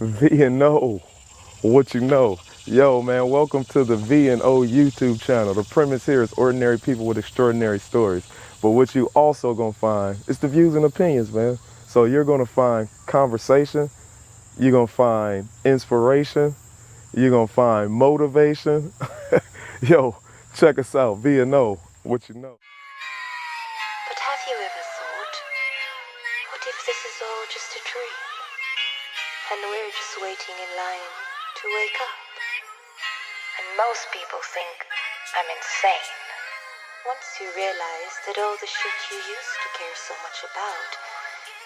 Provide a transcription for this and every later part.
V&O, what you know? Yo, man, welcome to the V&O YouTube channel. The premise here is ordinary people with extraordinary stories. But what you also gonna find is the views and opinions, man. So you're gonna find conversation, you're gonna find inspiration, you're gonna find motivation. Yo, check us out, V&O, what you know? But have you ever thought, what if this is all just a dream? And we're just waiting in line to wake up? And most people think I'm insane. Once you realize that all the shit you used to care so much about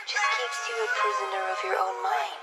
just keeps you a prisoner of your own mind.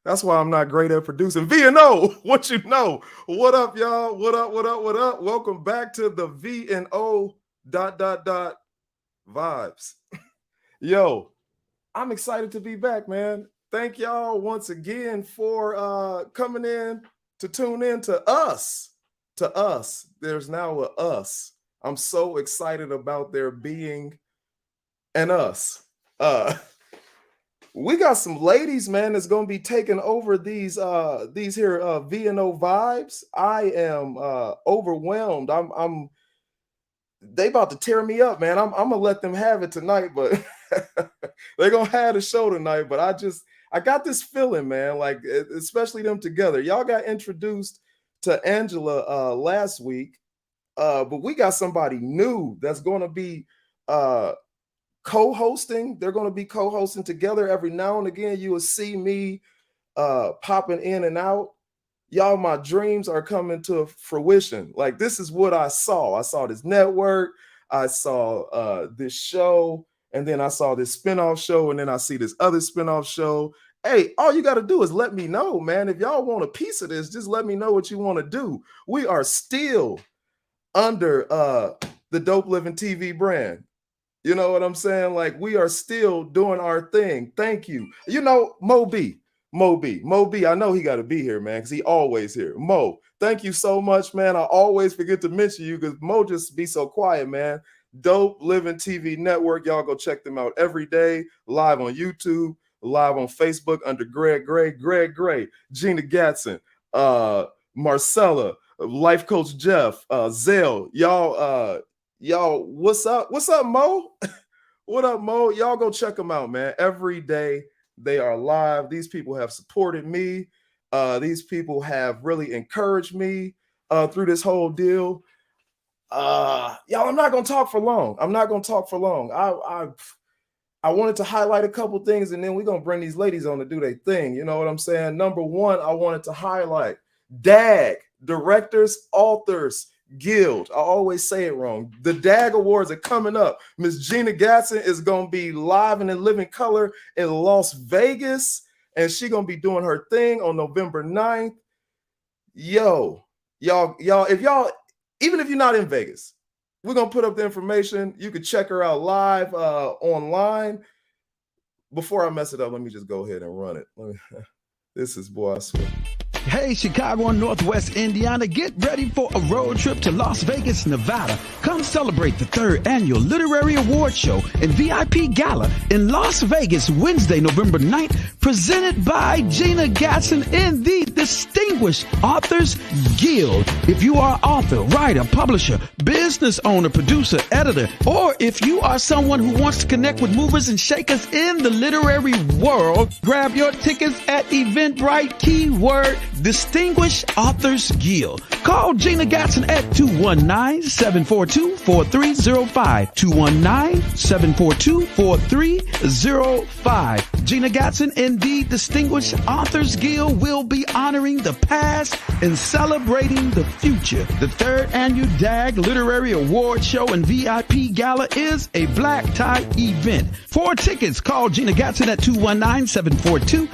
That's why I'm not great at producing. V&O, what you know? What up, y'all? What up? What up? What up? Welcome back to the V&O vibes. Yo, I'm excited to be back, man. Thank y'all once again for coming in to tune in to us. To us. There's now a us. I'm so excited about there being an us. Uh we got some ladies, man, that's gonna be taking over these here V&O vibes. I am overwhelmed. I'm they about to tear me up, man. I'm gonna let them have it tonight, but they're gonna have the show tonight. But I got this feeling, man, like especially them together. Y'all got introduced to Angela last week, but we got somebody new that's gonna be uh co-hosting. They're going to be co-hosting together. Every now and again you will see me popping in and out. Y'all, my dreams are coming to fruition. Like, this is what I saw this network, I saw this show, and then I saw this spinoff show, and then I see this other spinoff show. Hey, all you got to do is let me know, man. If y'all want a piece of this, just let me know what you want to do. We are still under the Dope Living TV brand. You know what I'm saying? Like, we are still doing our thing. Thank you. You know, Mo B. I know he got to be here, man, because he always here. Mo, thank you so much, man. I always forget to mention you because Mo just be so quiet, man. Dope Living TV Network. Y'all go check them out every day, live on YouTube, live on Facebook under Greg Gray, Gina Gatson, Marcella, Life Coach Jeff, Zell. Y'all, what's up? What's up, Mo? What up, Mo? Y'all go check them out, man. Every day they are live. These people have supported me. These people have really encouraged me through this whole deal. Y'all, I'm not gonna talk for long. I wanted to highlight a couple things, and then we're gonna bring these ladies on to do their thing. You know what I'm saying? Number one, I wanted to highlight Dag. Directors, Authors Guild. I always say it wrong. The DAG Awards are coming up. Miss Gina Gatson is going to be live and in living color in Las Vegas, and she's going to be doing her thing on November 9th. Yo, y'all, even if you're not in Vegas, we're going to put up the information. You can check her out live online. Before I mess it up, let me just go ahead and run it. This is, boy, I swear. Hey, Chicago and Northwest Indiana, get ready for a road trip to Las Vegas, Nevada. Come celebrate the 3rd Annual Literary Award Show and VIP Gala in Las Vegas, Wednesday, November 9th, presented by Gina Gatson in the Distinguished Authors Guild. If you are an author, writer, publisher, business owner, producer, editor, or if you are someone who wants to connect with movers and shakers in the literary world, grab your tickets at Eventbrite, keyword Distinguished Authors Guild. Call Gina Gatson at 219-742-4305. 219-742-4305. Gina Gatson and the Distinguished Authors Guild will be honoring the past and celebrating the future. The 3rd Annual DAG Literary Award Show and VIP Gala is a black tie event. For tickets, call Gina Gatson at 219-742-4305.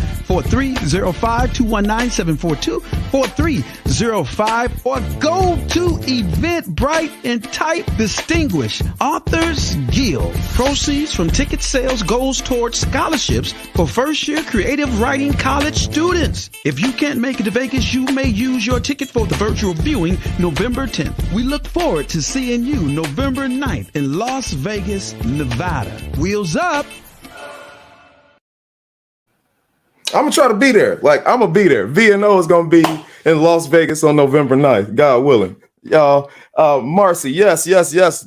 219-742-4305, or go to Eventbrite and type Distinguished Authors Guild. Proceeds from ticket sales goes towards scholarships for first-year creative writing college students. If you can't make it to Vegas, you may use your ticket for the virtual viewing November 10th. We look forward to seeing you November 9th in Las Vegas, Nevada. Wheels up! I'm gonna try to be there. I'm gonna be there. VNO is gonna be in Las Vegas on November 9th, God willing. Y'all, Marcy, yes.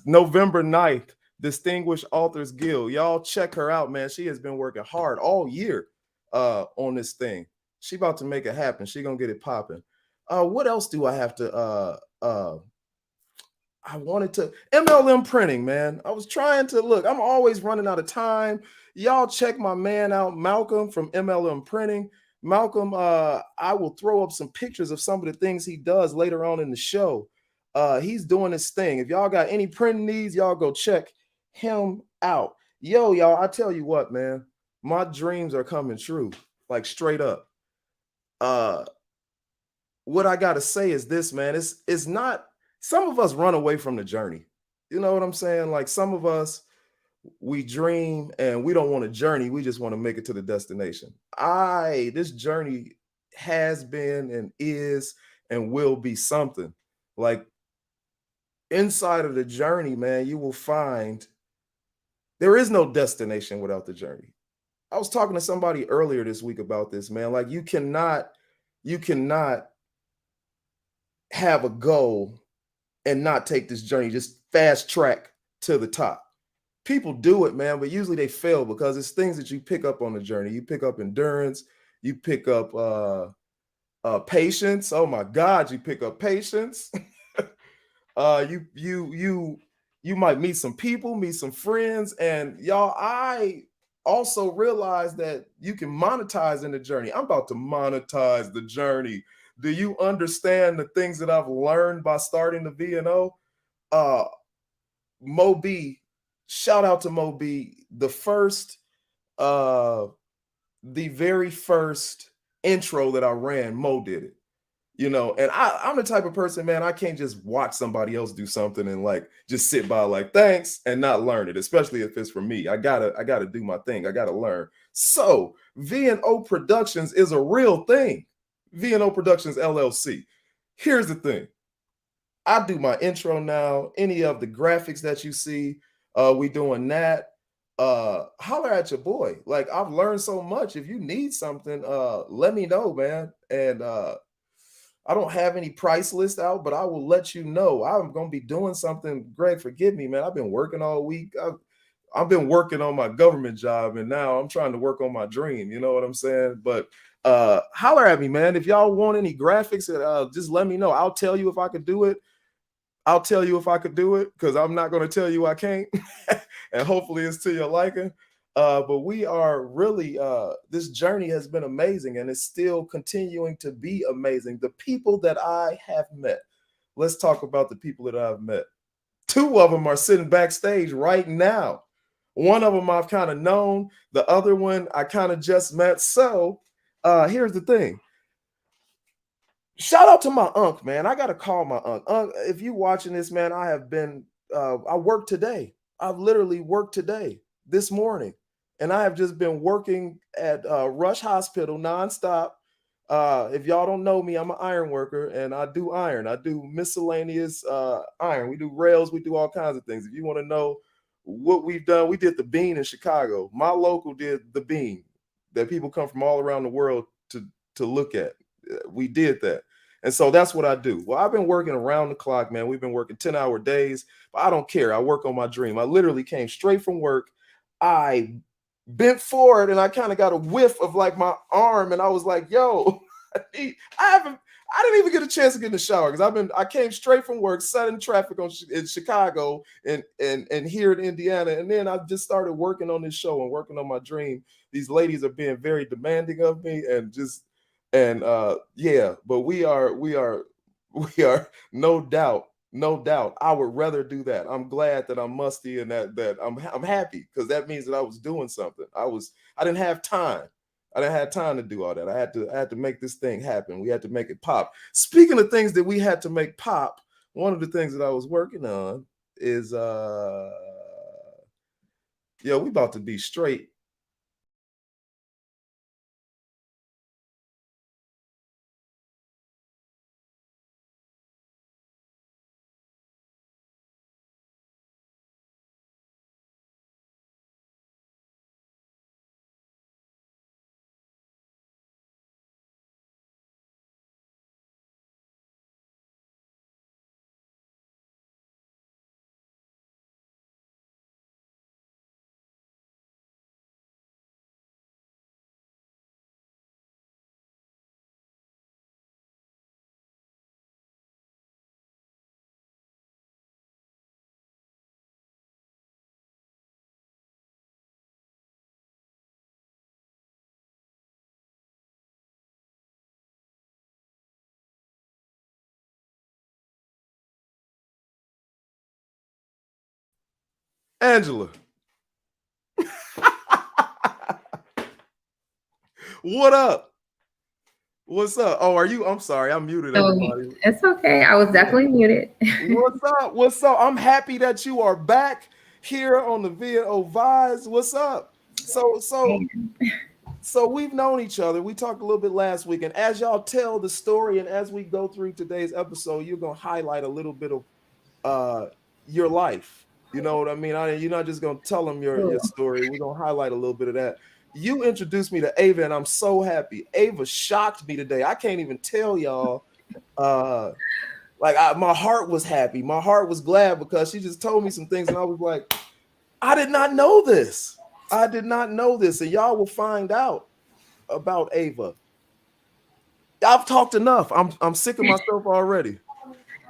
November 9th, Distinguished Authors Guild. Y'all check her out, man. She has been working hard all year on this thing. She about to make it happen. She gonna get it popping. What else do I have to I wanted to MLM printing, man. I was trying to look. I'm always running out of time. Y'all check my man out, Malcolm from MLM Printing. Malcolm, I will throw up some pictures of some of the things he does later on in the show. He's doing his thing. If y'all got any printing needs, y'all go check him out. Yo, y'all, I tell you what, man, my dreams are coming true, like straight up. What I got to say is this, man, it's not, some of us run away from the journey. You know what I'm saying? Like some of us, we dream and we don't want to journey. We just want to make it to the destination. This journey has been and is and will be something. Like inside of the journey, man, you will find there is no destination without the journey. I was talking to somebody earlier this week about this, man. Like you cannot have a goal and not take this journey, just fast track to the top. People do it, man, but usually they fail because it's things that you pick up on the journey. You pick up endurance, you pick up patience. Oh my God, you pick up patience. You might meet some people, meet some friends, and y'all, I also realized that you can monetize in the journey. I'm about to monetize the journey. Do you understand the things that I've learned by starting the VNO? Moby, shout out to Moby. The very first intro that I ran, Mo did it. You know, and I'm the type of person, man, I can't just watch somebody else do something and like just sit by like thanks and not learn it, especially if it's for me. I gotta do my thing. I gotta learn. So VNO Productions is a real thing. VNO Productions LLC. Here's the thing. I do my intro now. Any of the graphics that you see, we doing that. Holler at your boy. Like I've learned so much. If you need something, let me know, man. And I don't have any price list out, but I will let you know. I'm going to be doing something. Greg, forgive me, man. I've been working all week. I've been working on my government job, and now I'm trying to work on my dream. You know what I'm saying? But holler at me, man. If y'all want any graphics, just let me know. I'll tell you if I could do it. I'll tell you if I could do it because I'm not going to tell you I can't. And hopefully it's to your liking. But we are really this journey has been amazing, and it's still continuing to be amazing. The people that I have met. Let's talk about the people that I've met. Two of them are sitting backstage right now. One of them I've kind of known. The other one I kind of just met. So here's the thing. Shout out to my uncle, man. I gotta call my uncle. If you watching this, man, I have been. I worked today. I've literally worked today, this morning, and I have just been working at Rush Hospital nonstop. If y'all don't know me, I'm an iron worker, and I do iron. I do miscellaneous iron. We do rails. We do all kinds of things. If you want to know what we've done, we did the bean in Chicago. My local did the bean that people come from all around the world to look at. We did that. And so that's what I do. Well, I've been working around the clock, man. We've been working 10-hour days, but I don't care. I work on my dream. I literally came straight from work. I bent forward and I kind of got a whiff of like my arm. And I was like, yo, I didn't even get a chance to get in the shower because I came straight from work, sat in traffic in Chicago and here in Indiana. And then I just started working on this show and working on my dream. These ladies are being very demanding of me yeah, but we are no doubt. I would rather do that. I'm glad that I'm musty and that I'm happy because that means that I was doing something. I didn't have time. I didn't have time to do all that. I had to make this thing happen. We had to make it pop. Speaking of things that we had to make pop, one of the things that I was working on is we about to be straight. Angela. What up? What's up? Oh, are you? I'm sorry, I muted everybody. It's okay. I was definitely muted. What's up? What's up? I'm happy that you are back here on the VNO Vibes. What's up? So we've known each other. We talked a little bit last week, and as y'all tell the story, and as we go through today's episode, you're gonna highlight a little bit of your life. You know what I mean? You're not just gonna tell them your story. We're gonna highlight a little bit of that. You introduced me to Ava, and I'm so happy. Ava shocked me today. I can't even tell y'all. My heart was happy. My heart was glad because she just told me some things, and I was like, I did not know this. I did not know this, and y'all will find out about Ava. I've talked enough. I'm sick of myself already.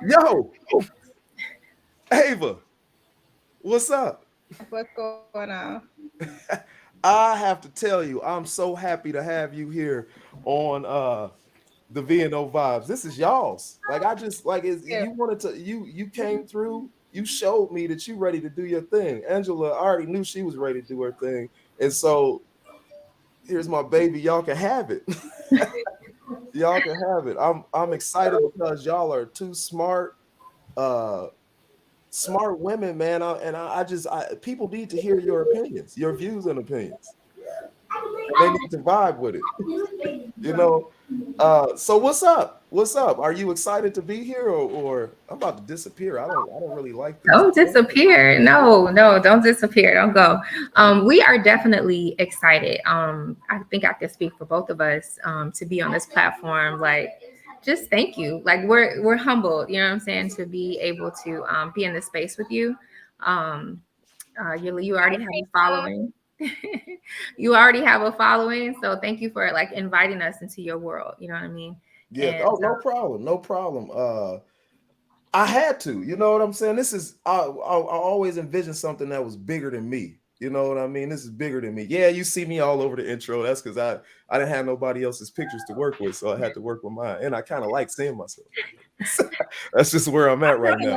Yo, Ava, what's up? What's going on? I have to tell you, I'm so happy to have you here on the VNO Vibes. This is y'all's. You wanted to, you came through, you showed me that you ready to do your thing. Angela already knew she was ready to do her thing. And so here's my baby. Y'all can have it. Y'all can have it. I'm excited because y'all are two smart women, man. People need to hear your opinions, your views and opinions. They need to vibe with it, you know. So what's up? What's up? Are you excited to be here, or I'm about to disappear? I don't really like this. Don't disappear. No, don't disappear. Don't go. We are definitely excited. I think I can speak for both of us to be on this platform. Like, just thank you. Like, we're humbled, you know what I'm saying, to be able to be in this space with you. You already have a following. You already have a following, so thank you for like inviting us into your world. You know what I mean? Yeah. No problem. I had to. You know what I'm saying? This is I always envisioned something that was bigger than me. You know what I mean? This is bigger than me. Yeah, you see me all over the intro. That's because I didn't have nobody else's pictures to work with, so I had to work with mine. And I kind of like seeing myself. That's just where I'm at right now.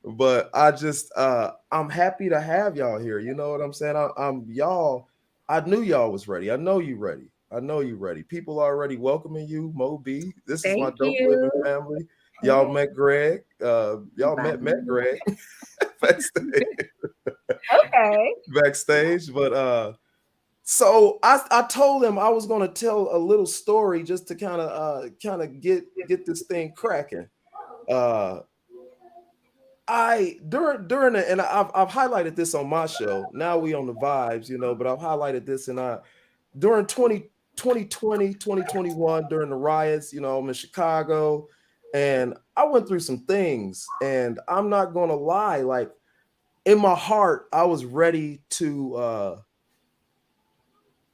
But I just I'm happy to have y'all here. You know what I'm saying? I'm y'all. I knew y'all was ready. I know you ready. I know you ready. People are already welcoming you, Mo B. This is my Dope Living family. Y'all met Greg. Y'all met Greg backstage. Okay. Backstage, but so I told him I was gonna tell a little story just to kind of get this thing cracking. I during it, and I've highlighted this on my show. Now we on the vibes, you know, but I've highlighted this and during 2020, 2021, during the riots, you know, I'm in Chicago, and I went through some things, and I'm not gonna lie, like in my heart, I was ready to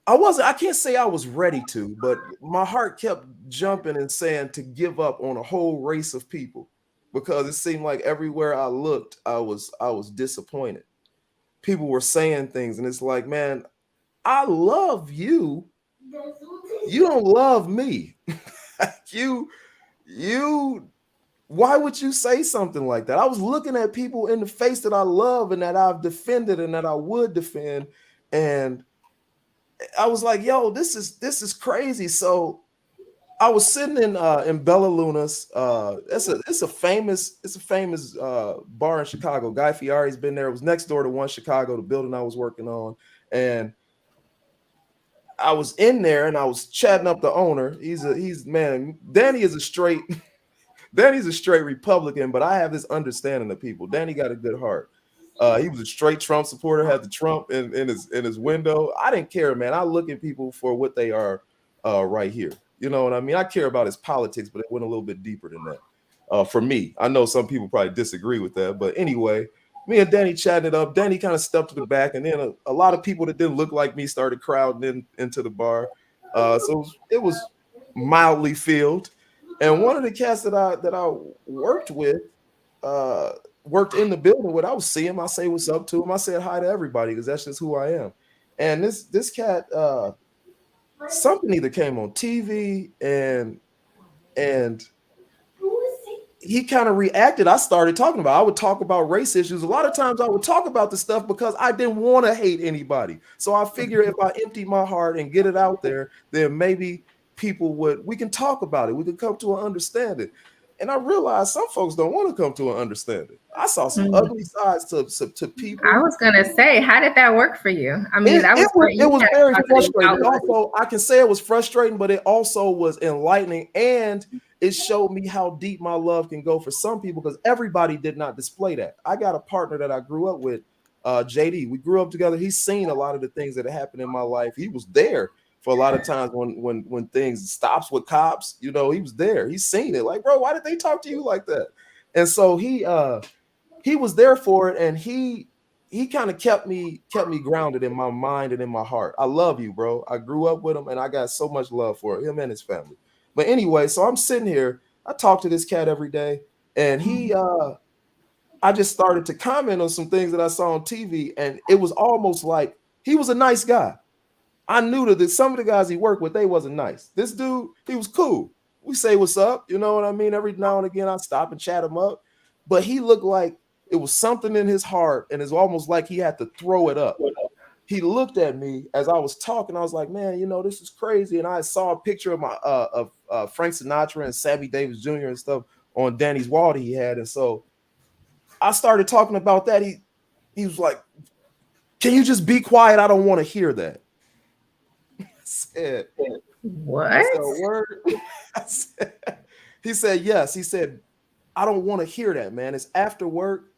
I can't say I was ready to, but my heart kept jumping and saying to give up on a whole race of people because it seemed like everywhere I looked, I was disappointed. People were saying things, and it's like, man, I love you. You don't love me. you why would you say something like that? I was looking at people in the face that I love and that I've defended and that I would defend, and I was like, yo, this is crazy. So I was sitting in Bella Luna's. It's a famous bar in Chicago. Guy Fieri's been there. It was next door to One Chicago, the building I was working on. And I was in there and I was chatting up the owner. Danny is a straight Danny's a straight Republican, but I have this understanding of people. Danny got a good heart. He was a straight Trump supporter, had the Trump in his window. I didn't care, man. I look at people for what they are right here. You know what I mean? I care about his politics, but it went a little bit deeper than that. For me, I know some people probably disagree with that, but anyway, me and Danny chatted it up. Danny kind of stepped to the back, and then a lot of people that didn't look like me started crowding into the bar. So it was mildly filled. And one of the cats that I worked with, worked in the building with, I would see him. I say what's up to him. I said hi to everybody because that's just who I am. And this cat, something either came on TV and he kind of reacted. I started talking about. I would talk about race issues. A lot of times I would talk about the stuff because I didn't want to hate anybody. So I figure if I empty my heart and get it out there, then maybe we can talk about it. We can come to an understanding. And I realized some folks don't want to come to an understanding. I saw some ugly sides to people. I was gonna say, how did that work for you? I mean, it was very frustrating. Also, I can say it was frustrating, but it also was enlightening, and it showed me how deep my love can go for some people because everybody did not display that. I got a partner that I grew up with, JD. We grew up together. He's seen a lot of the things that happened in my life. He was there for a lot of times when things stops with cops, you know, he was there. He's seen it. Like, bro, why did they talk to you like that? And so he was there for it, and he kind of kept me grounded in my mind and in my heart. I love you, bro. I grew up with him, and I got so much love for him and his family. But anyway, so I'm sitting here. I talk to this cat every day, and I just started to comment on some things that I saw on TV, and it was almost like he was a nice guy. I knew that some of the guys he worked with, they wasn't nice. This dude, he was cool. We say what's up, you know what I mean? Every now and again, I stop and chat him up. But he looked like it was something in his heart, and it's almost like he had to throw it up. He looked at me as I was talking. I was like, man, you know, this is crazy. And I saw a picture of Frank Sinatra and Sammy Davis Jr. and stuff on Danny's wall that he had. And so I started talking about that. He was like, can you just be quiet? I don't want to hear that. Said, what? I said, he said, yes. He said, I don't want to hear that, man. It's after work.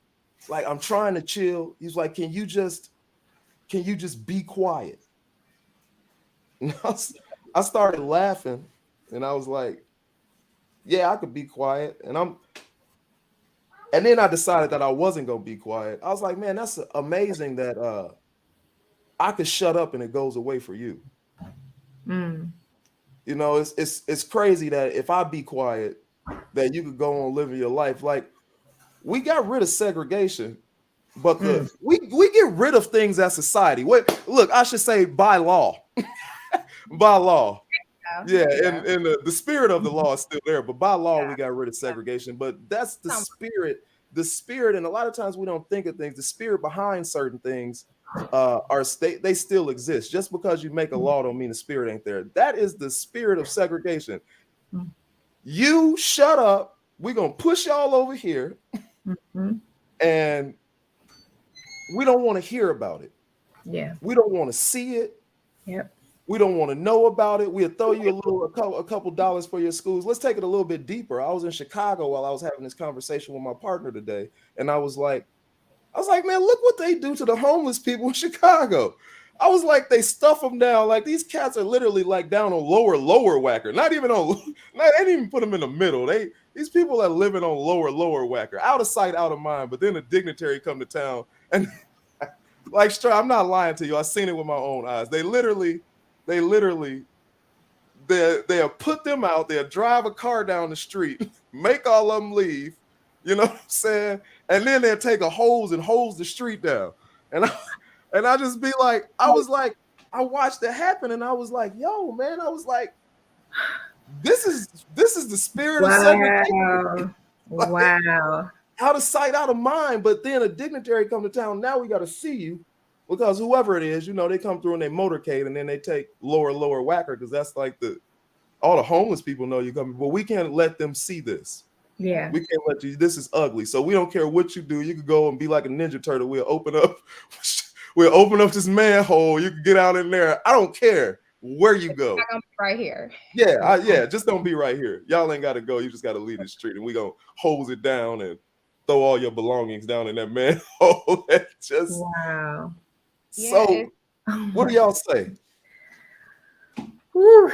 Like, I'm trying to chill. He's like, can you just be quiet? And I started laughing, and I was like, yeah, I could be quiet. And then I decided that I wasn't gonna be quiet. I was like, man, that's amazing that I could shut up and it goes away for you. You know, it's crazy that if I be quiet, that you could go on living your life. Like, we got rid of segregation But we get rid of things as society. Wait, look, I should say by law. By law. Yeah, and the spirit of the law is still there, but by law we got rid of segregation. But that's the spirit. The spirit, and a lot of times we don't think of things. The spirit behind certain things they still exist. Just because you make a law don't mean the spirit ain't there. That is the spirit of segregation. You shut up. We're gonna push y'all over here, and we don't want to hear about it. Yeah, we don't want to see it. Yep. We don't want to know about it. We'll throw you a couple dollars for your schools. Let's take it a little bit deeper. I was in Chicago while I was having this conversation with my partner today, and I was like, man, look what they do to the homeless people in Chicago. I was like, they stuff them down. Like, these cats are literally like down on lower whacker. They didn't even put them in the middle. These people are living on lower whacker, out of sight, out of mind. But then a dignitary come to town, and like, I'm not lying to you. I've seen it with my own eyes. They'll put them out there, drive a car down the street, make all of them leave, you know what I'm saying? And then they'll take a hose and hose the street down. And I just be like, I watched it happen, and I was like, yo, man, I was like, this is the spirit of segregation. Wow. Out of sight, out of mind. But then a dignitary come to town. Now we got to see you. Because whoever it is, they come through in their motorcade, and then they take lower whacker, because that's like all the homeless people know you coming. But we can't let them see this. Yeah. We can't let you. This is ugly. So we don't care what you do. You could go and be like a Ninja Turtle. We'll open up this manhole. You can get out in there. I don't care where you go. I'm right here. Yeah. Just don't be right here. Y'all ain't got to go. You just got to leave the street, and we gonna hose it down and throw all your belongings down in that manhole. Wow. So, what do y'all say? Whew,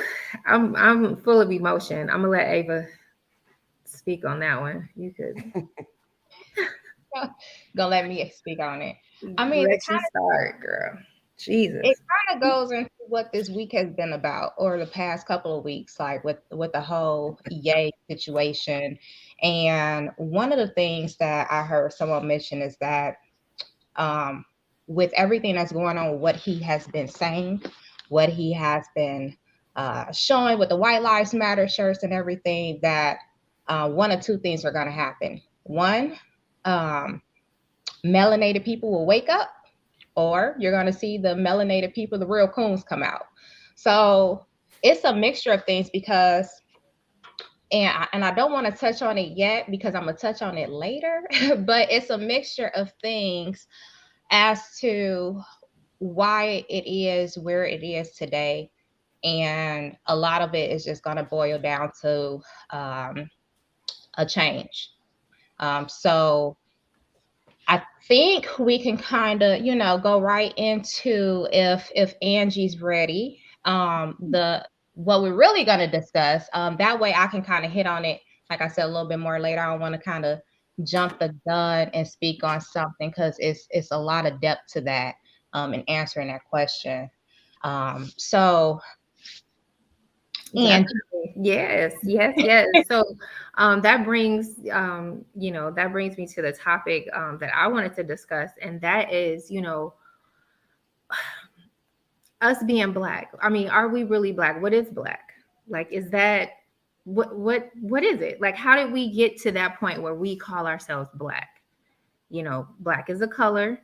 I'm full of emotion. I'm gonna let Ava speak on that one. You could gonna let me speak on it. I mean, let you start, girl. Jesus. It kind of goes into what this week has been about, or the past couple of weeks, like with the whole Ye situation. And one of the things that I heard someone mention is that with everything that's going on, what he has been saying, what he has been showing with the White Lives Matter shirts and everything, that one of two things are going to happen. One, melanated people will wake up, or you're going to see the melanated people, the real coons, come out. So it's a mixture of things, because, and I don't want to touch on it yet because I'm going to touch on it later, but it's a mixture of things as to why it is where it is today. And a lot of it is just going to boil down to a change. So I think we can kind of, go right into if Angie's ready. What we're really going to discuss. That way I can kind of hit on it, like I said, a little bit more later. I want to kind of jump the gun and speak on something, because it's a lot of depth to that in answering that question. So, and yes. So that brings me to the topic that I wanted to discuss, and that is, us being Black. I mean, are we really Black? What is Black? Like, is that what is it? Like, how did we get to that point where we call ourselves Black? Black is a color.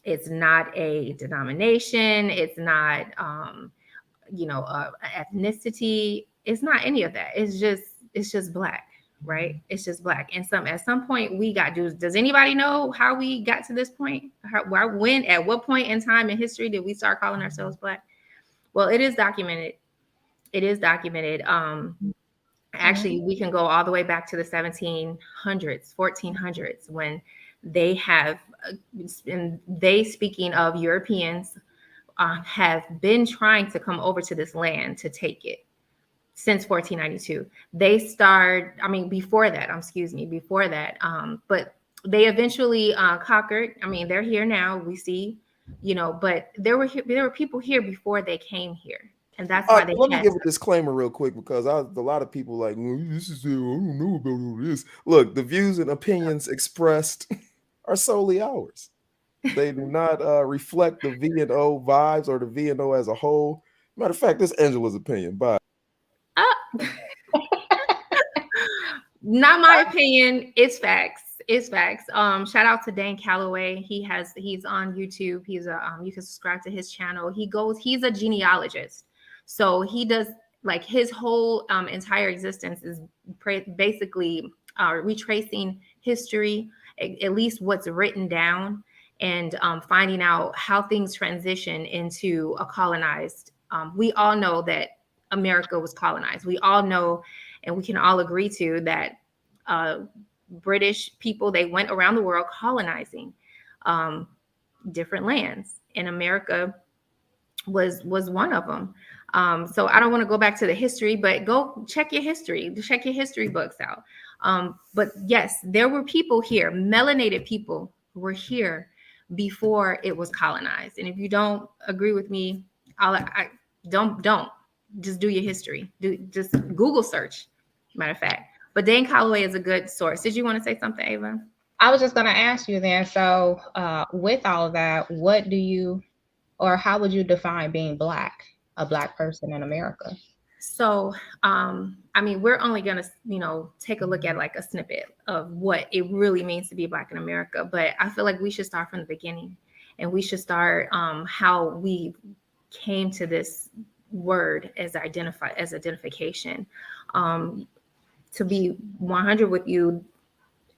It's not a denomination. It's not ethnicity. It's not any of that. It's just Black, right? It's just Black. And at some point we does anybody know how we got to this point? At what point in time in history did we start calling ourselves Black? Well, it is documented. Actually, we can go all the way back to the 1700s, 1400s, when speaking of Europeans, have been trying to come over to this land to take it since 1492. Before that, but they eventually conquered. I mean, they're here now, we see, but there were people here before they came here. And that's why let me give a disclaimer real quick, because a lot of people like, this is, I don't know about all this. Look, the views and opinions expressed are solely ours. They do not reflect the V&O vibes or the V&O as a whole. Matter of fact, this is Angela's opinion. Bye. Not my opinion. It's facts. It's facts. Shout out to Dan Calloway. He's on YouTube. He's a you can subscribe to his channel. He's a genealogist. So he does like his whole entire existence is basically retracing history, at least what's written down, and finding out how things transition into a colonized. We all know that America was colonized. We all know, and we can all agree to that British people, they went around the world colonizing different lands, and America was one of them. So I don't want to go back to the history, but go check your history books out. But yes, there were people here, melanated people were here before it was colonized. And if you don't agree with me, don't just do your history. Just Google search, matter of fact. But Dan Calloway is a good source. Did you want to say something, Ava? I was just going to ask you then. So with all of that, what do you, or how would you define being Black, a Black person in America? So, I mean, we're only going to, take a look at like a snippet of what it really means to be Black in America. But I feel like we should start from the beginning, and we should start how we came to this word as identification. To be 100 with you,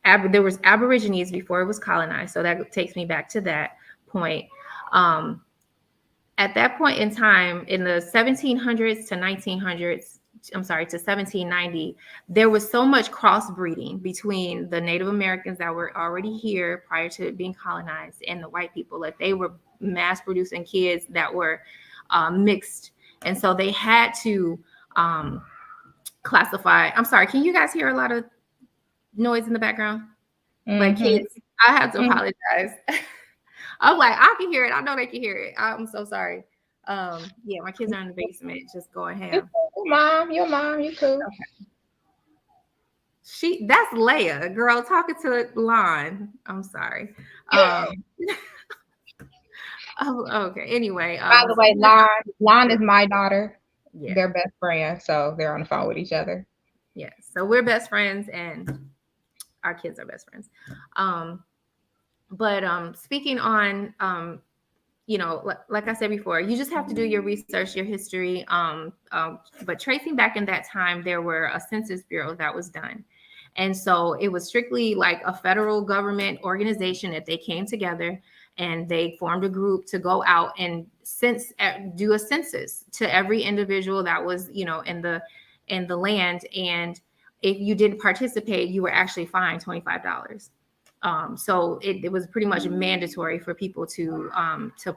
there was Aborigines before it was colonized. So that takes me back to that point. At that point in time, in the 1700s to 1900s, to 1790, there was so much crossbreeding between the Native Americans that were already here prior to it being colonized and the white people, that they were mass producing kids that were mixed. And so they had to classify. I'm sorry, can you guys hear a lot of noise in the background? Like kids, I have to apologize. I'm like, I can hear it. I know they can hear it. I'm so sorry. Yeah, my kids are in the basement just going ham. Your mom, you cool. Okay. That's Leia, girl, talking to Lon. I'm sorry. Okay. Anyway. By the way, Lon is my daughter. Yeah. They're best friends, so they're on the phone with each other. Yeah. So we're best friends, and our kids are best friends. But speaking on, like I said before, you just have to do your research, your history. But tracing back in that time, there were a Census Bureau that was done. And so it was strictly like a federal government organization that they came together, and they formed a group to go out and do a census to every individual that was, in the land. And if you didn't participate, you were actually fined $25. So it was pretty much mandatory for people to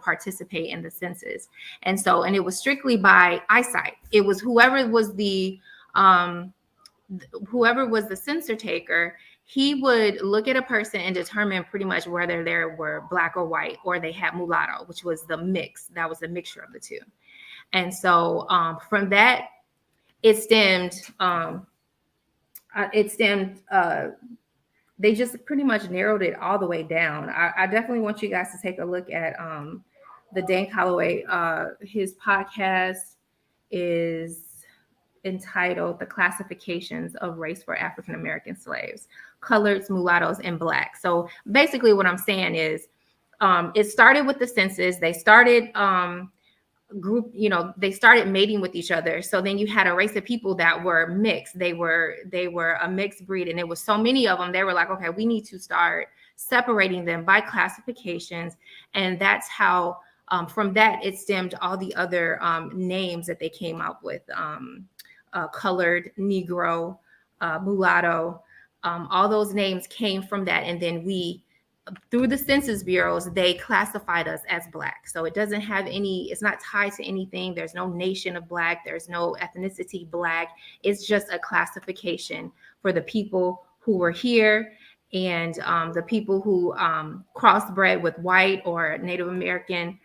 participate in the census. And it was strictly by eyesight. It was whoever was the census taker, he would look at a person and determine pretty much whether they were Black or white, or they had mulatto, which was the mix. That was a mixture of the two. And so from that, it stemmed. They just pretty much narrowed it all the way down. I definitely want you guys to take a look at the Dan Calloway. His podcast is entitled "The Classifications of Race for African American Slaves: Coloreds, Mulattoes, and Black." So basically what I'm saying is it started with the census. They started they started mating with each other. So then you had a race of people that were mixed. They were a mixed breed, and there was so many of them. They were like, okay, we need to start separating them by classifications. And that's how from that it stemmed all the other names that they came up with. Colored, Negro, mulatto, all those names came from that. And then through the Census Bureaus, they classified us as Black. So it doesn't have it's not tied to anything. There's no nation of Black. There's no ethnicity Black. It's just a classification for the people who were here and the people who crossbred with white or Native American.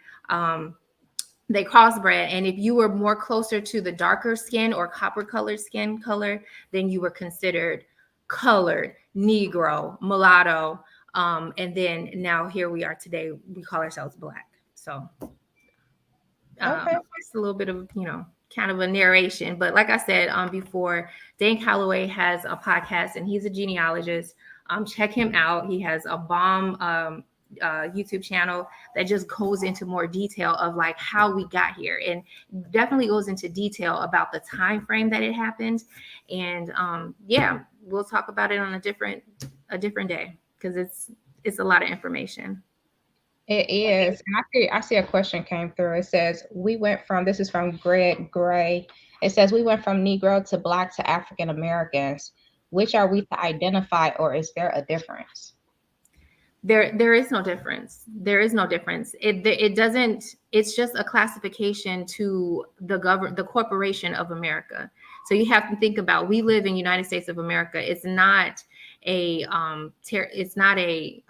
They crossbred, and if you were more closer to the darker skin or copper colored skin color, then you were considered colored, Negro, mulatto, And then now here we are today. We call ourselves Black. So it's a little bit of, kind of a narration. But like I said before, Dane Calloway has a podcast and he's a genealogist. Check him out. He has a bomb YouTube channel that just goes into more detail of like how we got here, and definitely goes into detail about the time frame that it happened. And we'll talk about it on a different day, because it's a lot of information. It is. And I see a question came through. It says, this is from Greg Gray. It says, we went from Negro to Black to African Americans. Which are we to identify, or is there a difference? There is no difference. There is no difference. It doesn't. It's just a classification to the corporation of America. So you have to think about, we live in United States of America. It's not a it's not a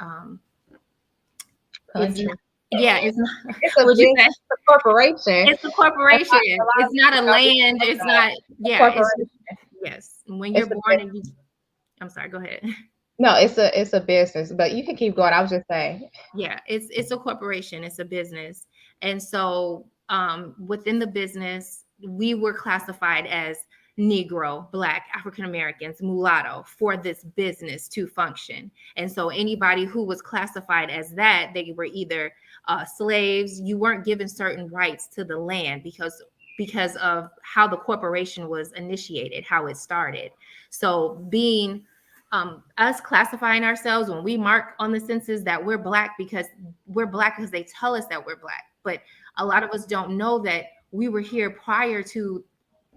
country. It's not. It's a corporation. It's a corporation. It's not a land. It's not. Yeah. Yes. When you're born, I'm sorry. Go ahead. No, it's a business, but you can keep going. I was just saying. Yeah, it's a corporation. It's a business, and so within the business, we were classified as Negro, Black, African Americans, mulatto for this business to function. And so anybody who was classified as that, they were either slaves. You weren't given certain rights to the land because of how the corporation was initiated, how it started. So being us classifying ourselves, when we mark on the census that we're Black because they tell us that we're Black. But a lot of us don't know that we were here prior to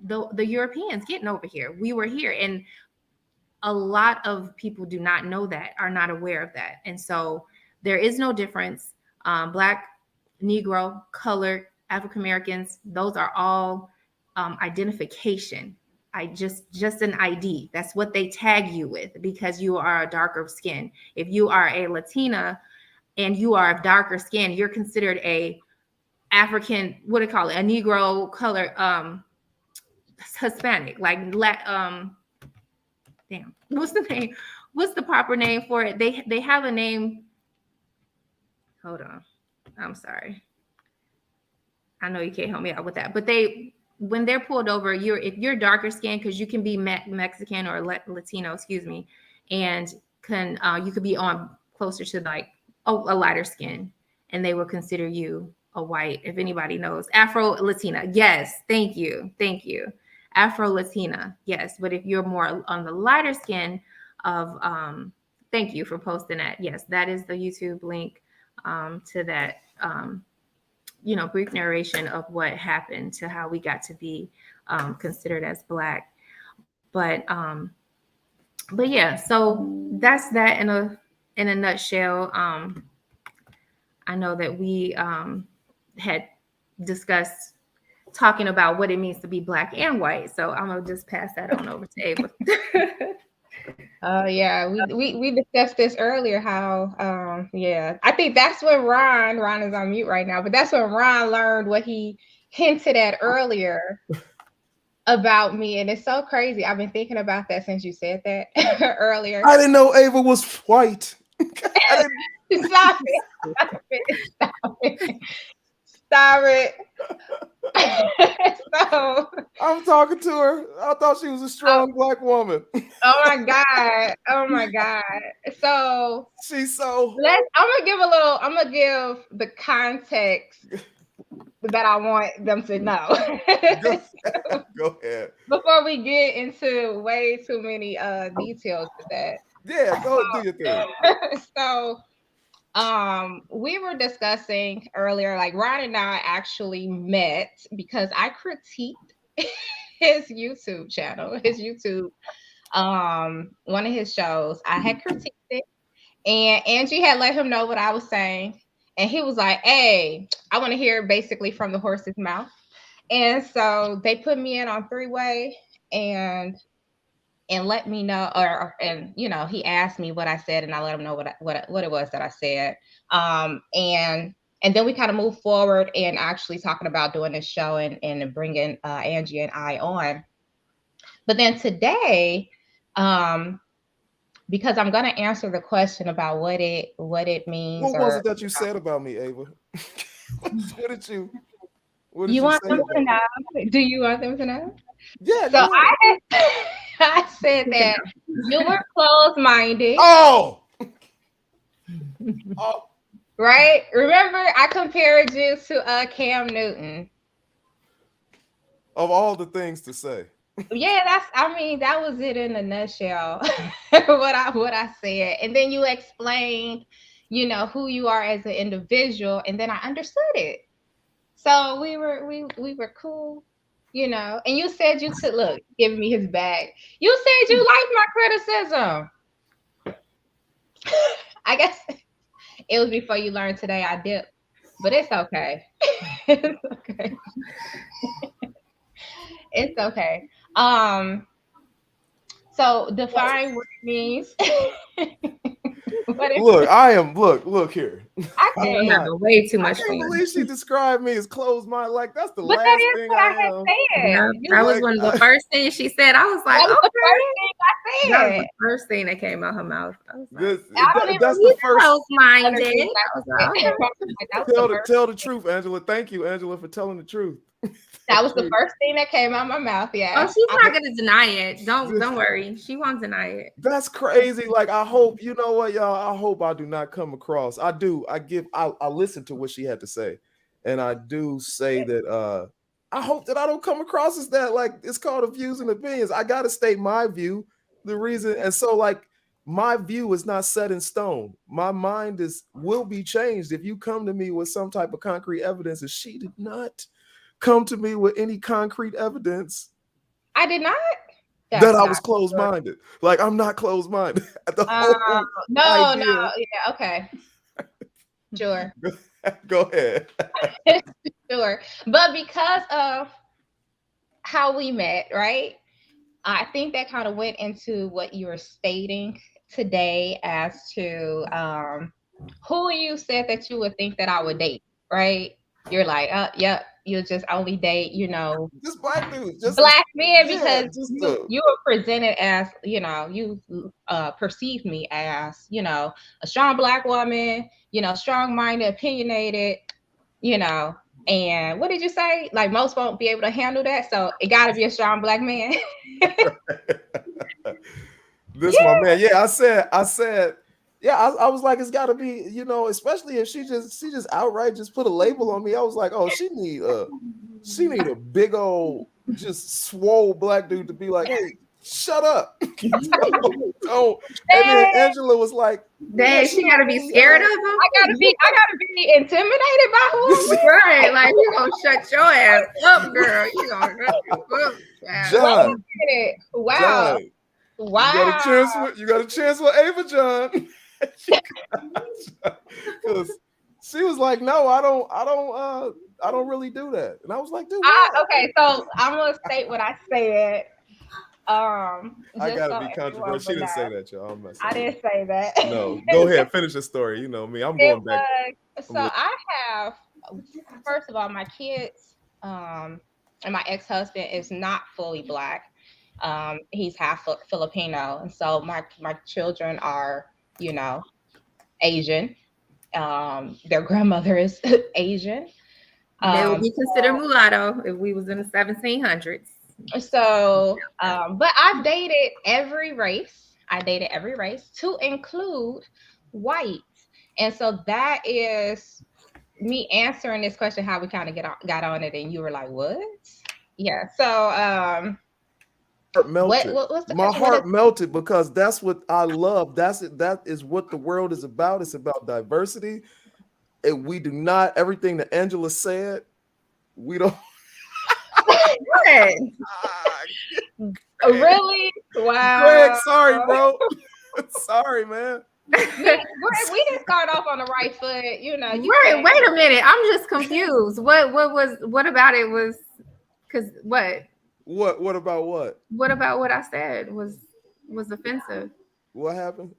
the Europeans getting over here. We were here, and a lot of people do not know that, are not aware of that. And so there is no difference. Black, Negro, colored, African Americans, those are all identification. Just an ID. That's what they tag you with, because you are a darker skin. If you are a Latina and you are of darker skin, you're considered a African, what do you call it? A Negro color, Hispanic, like damn. What's the name? What's the proper name for it? They have a name. Hold on. I'm sorry. I know you can't help me out with that, but when they're pulled over, if you're darker skin, because you can be Mexican or Latino, excuse me, and you could be on closer to like a lighter skin, and they will consider you a white. If anybody knows, Afro-Latina, yes, thank you, Afro-Latina, yes. But if you're more on the lighter skin of, thank you for posting that. Yes, that is the YouTube link to that. Brief narration of what happened to how we got to be considered as Black. But yeah, so that's that in a nutshell. I know that we had discussed talking about what it means to be Black and white. So I'm gonna just pass that on over to Ava. Oh yeah, we discussed this earlier. How I think that's when Ron is on mute right now, but that's when Ron learned what he hinted at earlier about me, and it's so crazy. I've been thinking about that since you said that earlier. I didn't know Ava was white. Stop it. So I'm talking to her. I thought she was a strong Black woman. Oh my God. So she's so. I'm gonna give the context that I want them to know. Go ahead. Before we get into way too many details to that. Yeah, go do your thing. So we were discussing earlier, like Ron and I actually met because I critiqued his YouTube channel, one of his shows. I had critiqued it, and Angie had let him know what I was saying, and he was like, "Hey, I want to hear basically from the horse's mouth." And so they put me in on three-way and let me know, and he asked me what I said, and I let him know what it was that I said. And then we kind of moved forward and actually talking about doing this show and bringing Angie and I on. But then today, because I'm gonna answer the question about what it means. What was it that you said about me, Ava? What did you want say them to about me? know? Do you want them to know? Yeah, So go ahead. I said that you were closed-minded. Oh, oh, Right? Remember, I compared you to Cam Newton. of all the things to say. Yeah, that was it in a nutshell. what I said. And then you explained, who you are as an individual, and then I understood it. So we were cool, and you said you took look, giving me his bag. You said you liked my criticism. I guess it was before you learned today I dipped, but it's okay. It's okay. It's okay. So define what it means. Look here. I I'm can't. having way too I much can't fun. believe she described me as closed-minded. Like that's the But last that is thing what I I had am. said. Yeah, that was one of the first things she said. I was like, That was the okay. first thing I That was said. the first thing that came out her mouth. I was like, That's the first. close-minded. I was like, okay. That was the first. Tell the truth, Angela. Thank you, Angela, for telling the truth. That was the first thing that came out of my mouth. Yeah. Oh, she's not gonna deny it. Don't worry. She won't deny it. That's crazy. Like I hope, you know what, y'all. I hope I do not come across. I listen to what she had to say, and I do say that. I hope that I don't come across as that. Like it's called a views and opinions. I gotta state my view. The reason, and so like my view is not set in stone. My mind will be changed if you come to me with some type of concrete evidence. And she did not come to me with any concrete evidence. I did not. That I was closed-minded. Like I'm not closed-minded. No. Yeah. Okay. Sure. Go ahead. Sure. But because of how we met, right? I think that kind of went into what you were stating today as to who you said that you would think that I would date, right? You're like, yep, you'll just only date, Just black dudes, just black men, yeah, because you were presented as, you perceived me as, a strong black woman, strong-minded, opinionated, and what did you say? Like most won't be able to handle that, so it got to be a strong black man. My man. Yeah, I said. Yeah, I was like, it's got to be, especially if she just outright just put a label on me. I was like, oh, she need a big old just swole black dude to be like, hey, shut up. don't. And then Angela was like, dang, she gotta be scared of him. I gotta be intimidated by who? Right, like you gonna shut your ass up, girl. You gonna shut your up. John. Wow. John, Wow. You got a chance with Ava, John. Because she was like, no, I don't really do that. And I was like, dude. Okay, so I'm gonna state what I said. I gotta be controversial. She didn't say that, y'all. I didn't say that. No, go ahead, finish the story. You know me. I'm going back. So I have, first of all, my kids, and my ex-husband is not fully black. He's half Filipino, and so my children are, Asian. Their grandmother is Asian. They would be considered mulatto if we was in the 1700s. So, but I've dated every race. I dated every race to include white. And so that is me answering this question, how we kind of got on it. And you were like, what? Yeah. So, heart melted. My heart melted because that's what I love. That is what the world is about. It's about diversity. And we do not, everything that Angela said, we don't. Really? Wow. Greg, sorry, bro. Sorry, man. We didn't start off on the right foot, Right, wait a minute. I'm just confused. What about it was, because what? What about what? What about what I said was offensive? What happened?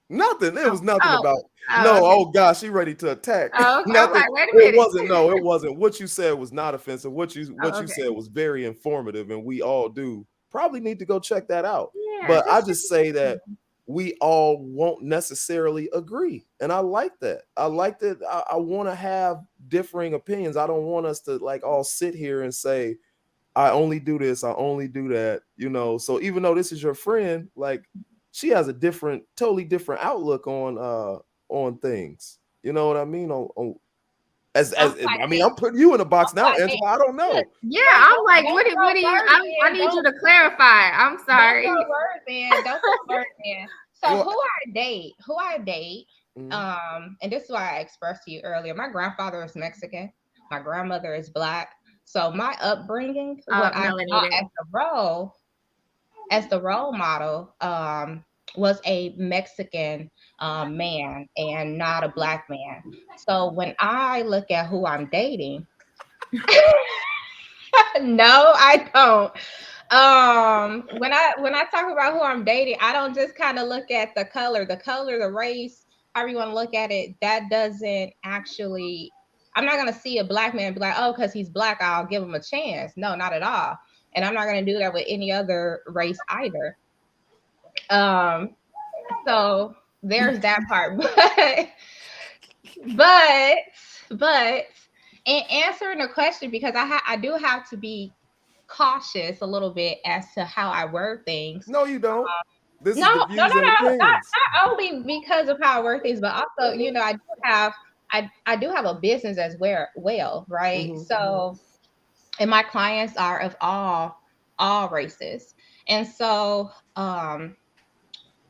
Nothing. It was nothing about. Okay. Oh gosh, she ready to attack. Oh, okay. Nothing. Like, wait a minute. It wasn't. No, it wasn't. What you said was not offensive. What you said was very informative, and we all do probably need to go check that out. Yeah, but I just say that we all won't necessarily agree. And I like that. I like that. I want to have differing opinions. I don't want us to like all sit here and say, I only do this, I only do that, you know. So even though this is your friend, like she has a totally different outlook on things. You know what I mean? I mean, I'm putting you in a box now, Angela. I don't know. Yeah, I'm like, what do you? I need you to clarify. I'm sorry. Don't put words in. Don't put words in. So well, who I date, and this is why I expressed to you earlier. My grandfather is Mexican. My grandmother is Black. So my upbringing, what I saw as the role model, was a Mexican man and not a Black man. So when I look at who I'm dating, no, I don't. When I talk about who I'm dating, I don't just kind of look at the color, the race, however you want to look at it. That doesn't actually. I'm not gonna see a Black man and be like, oh, because he's Black, I'll give him a chance. No, not at all. And I'm not gonna do that with any other race either. So there's that part. But in answering the question, because I do have to be cautious a little bit as to how I word things. No, you don't. No, not only because of how I word things, but also, you know, I do have a business as well, right? Mm-hmm. So, and my clients are of all races. And so,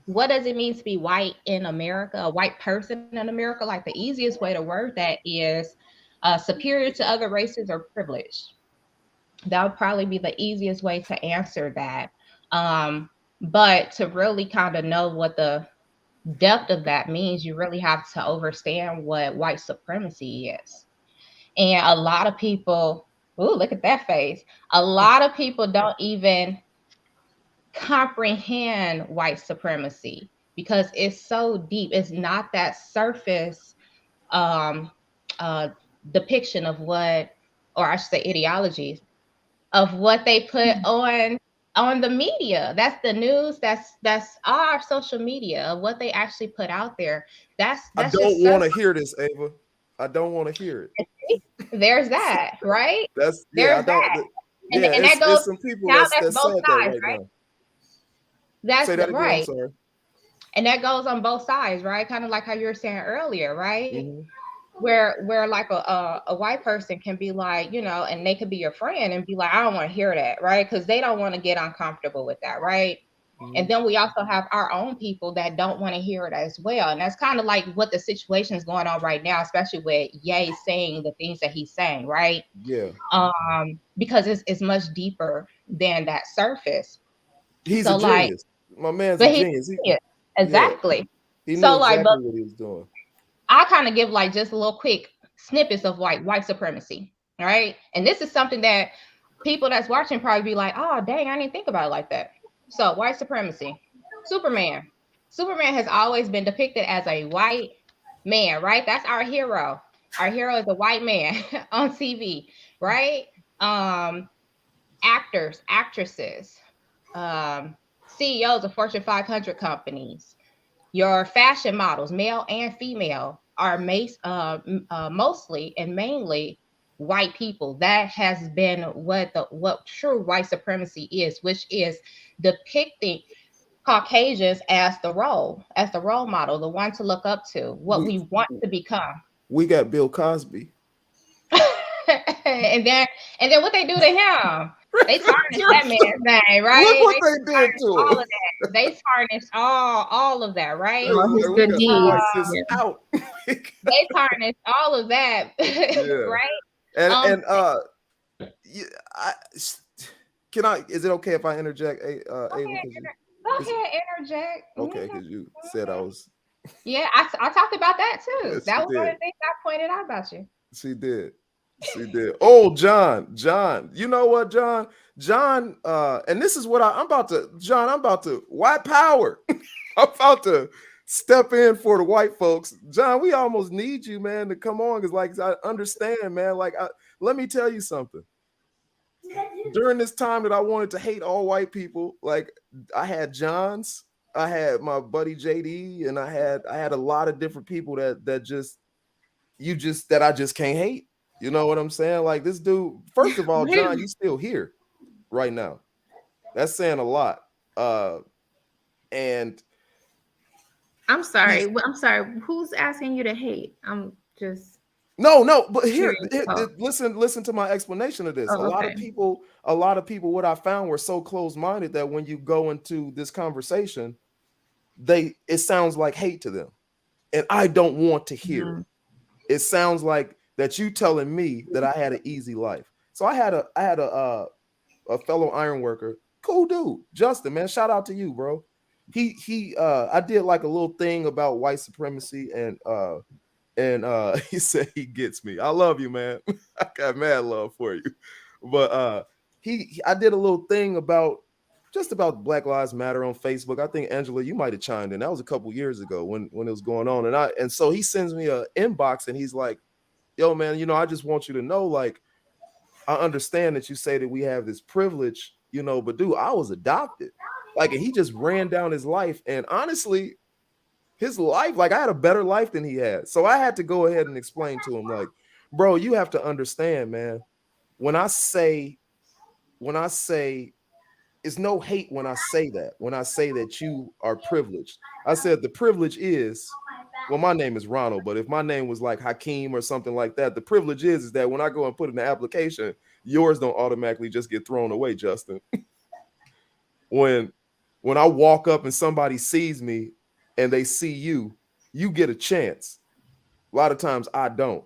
what does it mean to be white in America, a white person in America? Like the easiest way to word that is superior to other races or privileged. That would probably be the easiest way to answer that. But to really kind of know what the depth of that means, you really have to understand what white supremacy is. And a lot of people, ooh, look at that face. A lot of people don't even comprehend white supremacy because it's so deep. It's not that surface depiction of what, or I should say ideologies of what they put on the media. That's the news. That's our social media of what they actually put out there. That's I don't want to hear this, Ava. I don't want to hear it. There's that, right? There's that. And that goes some people that's both sides, right? That's right. And that goes on both sides, right? Kind of like how you were saying earlier, right? Mm-hmm. Where like a white person can be like, you know, and they could be your friend and be like, I don't want to hear that, right? Because they don't want to get uncomfortable with that, right? Mm-hmm. And then we also have our own people that don't want to hear it as well. And that's kind of like what the situation is going on right now, especially with Ye saying the things that he's saying, right? Yeah. Because it's much deeper than that surface. He's a genius. My man's a genius. Exactly. Yeah. He knew exactly what he was doing. I kind of give like just a little quick snippets of like white supremacy, right? And this is something that people that's watching probably be like, oh, dang, I didn't think about it like that. So white supremacy, Superman has always been depicted as a white man, right? That's our hero. Our hero is a white man on TV, right? Actors, actresses, CEOs of Fortune 500 companies, your fashion models, male and female, are mostly and mainly white people. That has been what true white supremacy is, which is depicting Caucasians as the role model, the one to look up to, what we want to become. We got Bill Cosby. and then what they do to him? They tarnished that man's name, right? Look what they did to all of that. They tarnished all of that, right? His good deeds. They tarnished all of that, right? Can I? Is it okay if I interject? Go ahead, interject. Okay, because you said I was. Yeah, I talked about that too. Yes, that was one of the things I pointed out about you. She did. Oh, John, you know what, John, and this is what I'm about to white power. I'm about to step in for the white folks. John, we almost need you, man, to come on. Cause like, I understand, man. Like, let me tell you something. During this time that I wanted to hate all white people, like I had Johns I had my buddy JD, and I had a lot of different people that that I just can't hate. You know what I'm saying? Like this dude, first of all, John, you still here right now. That's saying a lot. And I'm sorry. I'm sorry. Who's asking you to hate? I'm just no, but listen to my explanation of this. Oh, a lot of people, what I found were so close-minded that when you go into this conversation, it sounds like hate to them. And I don't want to hear it. It sounds like that you telling me that I had an easy life. So I had a fellow iron worker, cool dude, Justin, man. Shout out to you, bro. I did like a little thing about white supremacy, and he said he gets me. I love you, man. I got mad love for you. But I did a little thing about Black Lives Matter on Facebook. I think Angela, you might have chimed in. That was a couple years ago when it was going on. And so he sends me an inbox and he's like, yo, man, I just want you to know, like, I understand that you say that we have this privilege, but dude, I was adopted. Like, and he just ran down his life. And honestly, his life, like, I had a better life than he had. So I had to go ahead and explain to him, like, bro, you have to understand, man. When I say it's no hate when I say that you are privileged. I said the privilege is, well, my name is Ronald, but if my name was like Hakeem or something like that, the privilege is that when I go and put in the application, yours don't automatically just get thrown away, Justin. When I walk up and somebody sees me and they see you get a chance. A lot of times I don't.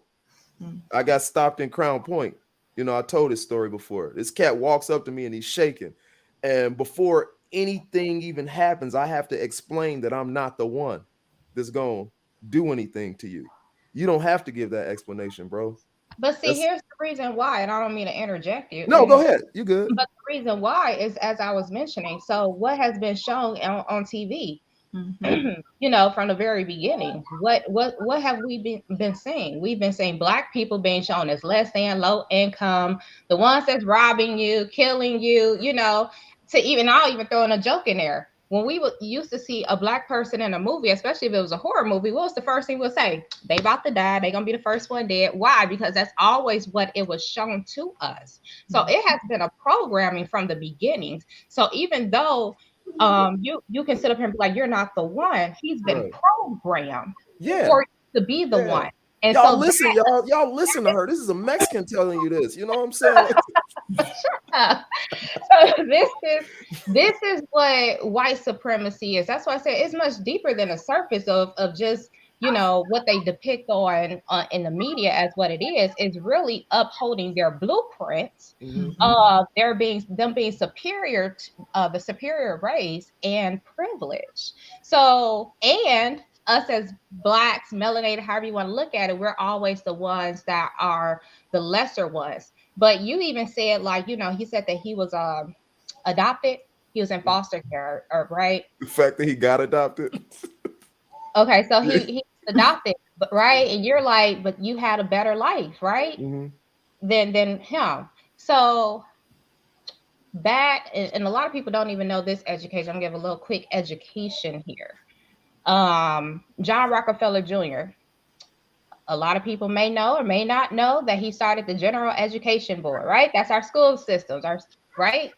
I got stopped in Crown Point. I told this story before. This cat walks up to me and he's shaking. And before anything even happens, I have to explain that I'm not the one that's going to do anything to you. You don't have to give that explanation, bro. But see, here's the reason why, and I don't mean to interject you. No, go ahead. You good. But the reason why is, as I was mentioning, so what has been shown on TV, from the very beginning, what have we been seeing? We've been seeing Black people being shown as less than, low income, the ones that's robbing you, killing you, I'll even throw in a joke in there. When we used to see a Black person in a movie, especially if it was a horror movie, what was the first thing we'll say? They about to die. They're going to be the first one dead. Why? Because that's always what it was shown to us. So it has been a programming from the beginnings. So even though you can sit up here and be like, you're not the one, he's been programmed for you to be the one. And y'all listen to her. This is a Mexican telling you this. You know what I'm saying? So this is what white supremacy is. That's why I say it's much deeper than the surface of just what they depict on in the media as what it is really upholding their blueprints of them being superior to the superior race and privilege. So, and us as Blacks, melanated, however you want to look at it, we're always the ones that are the lesser ones. But you even said, like, he said that he was adopted. He was in foster care, right? The fact that he got adopted. Okay, so he adopted, right? And you're like, but you had a better life, right? Than him. So back, and a lot of people don't even know this education. I'm gonna give a little quick education here. John Rockefeller Jr. A lot of people may know or may not know that he started the General Education Board, right? That's our school systems, right?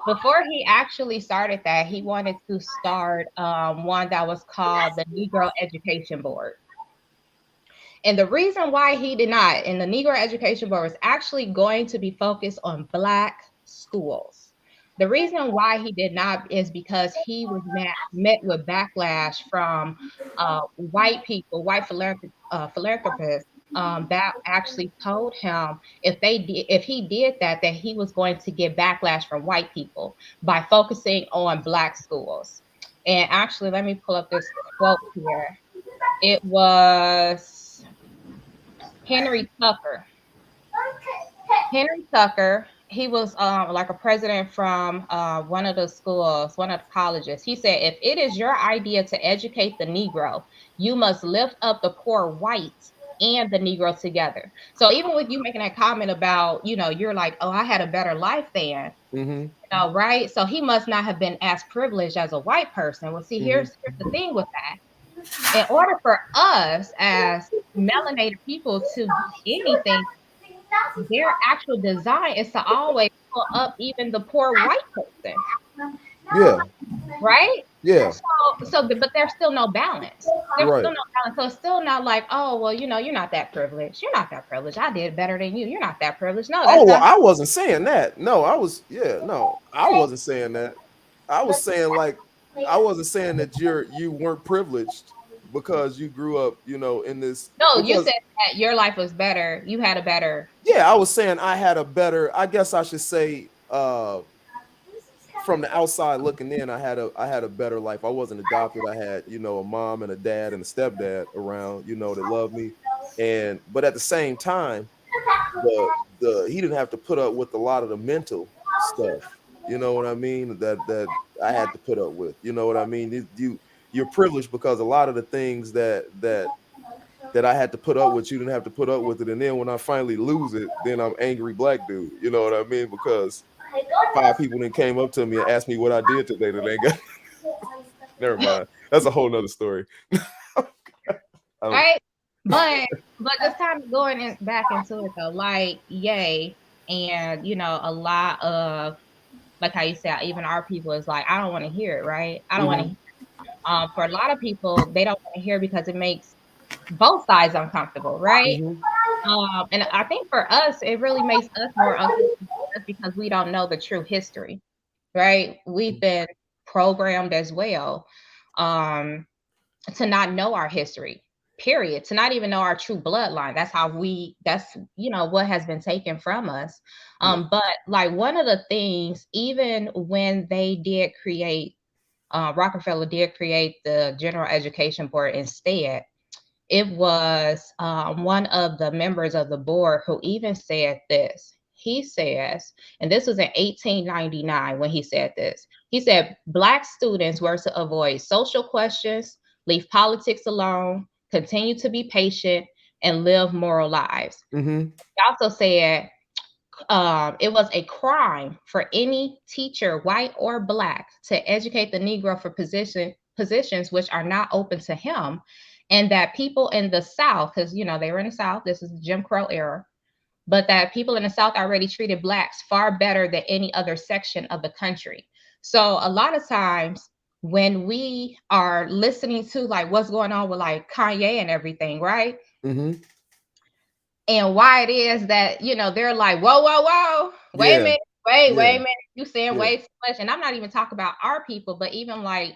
Before he actually started that, he wanted to start one that was called the Negro Education Board. And the reason why he did not, and the Negro Education Board was actually going to be focused on Black schools. The reason why he did not is because he was met with backlash from white people, white philanthropists that actually told him if he did that he was going to get backlash from white people by focusing on Black schools. And actually, let me pull up this quote here. It was Henry Tucker. Henry Tucker. He was like a president from one of the schools, one of the colleges. He said, if it is your idea to educate the Negro, you must lift up the poor whites and the Negro together. So even with you making that comment about, you're like, oh, I had a better life than, right? So he must not have been as privileged as a white person. Well, see, here's the thing with that. In order for us as melanated people to be anything, their actual design is to always pull up even the poor white person. Yeah. Right? Yeah. But there's still no balance. There's Right. still no balance. So it's still not like, oh, well, you're not that privileged. You're not that privileged. I did better than you. You're not that privileged. No, that's well, I wasn't saying that. No, I wasn't saying that. I was saying I wasn't saying that you weren't privileged because you grew up, in this. No, you said that your life was better. You had a better. Yeah, I was saying I had a better, I guess I should say, from the outside looking in, I had a better life. I wasn't adopted. I had, a mom and a dad and a stepdad around, that loved me. But at the same time, he didn't have to put up with a lot of the mental stuff. You know what I mean? That I had to put up with. You know what I mean? You're privileged because a lot of the things that I had to put up with, you didn't have to put up with it. And then when I finally lose it, then I'm angry black dude. You know what I mean? Because 5 people then came up to me and asked me what I did today that they got. Never mind. That's a whole nother story. Right? But just kind of going back into it though, like, yay. And, a lot of, like how you said, even our people is like, I don't want to hear it, right? I don't want to hear it. For a lot of people, they don't want to hear it because it makes both sides uncomfortable, right? And I think for us, it really makes us more uncomfortable because we don't know the true history, right? We've been programmed as well to not know our history, period, to not even know our true bloodline. That's what has been taken from us. But like one of the things, even when they did create, Rockefeller did create the General Education Board instead, it was one of the members of the board who even said this. He says, and this was in 1899 when he said this, he said, Black students were to avoid social questions, leave politics alone, continue to be patient, and live moral lives. He also said it was a crime for any teacher, white or Black, to educate the Negro for positions which are not open to him. And that people in the South, because, they were in the South, this is the Jim Crow era, but that people in the South already treated Blacks far better than any other section of the country. So a lot of times when we are listening to like what's going on with like Kanye and everything, right? And why it is that, they're like, whoa, wait a minute, wait a minute, you saying way too much. And I'm not even talking about our people, but even like,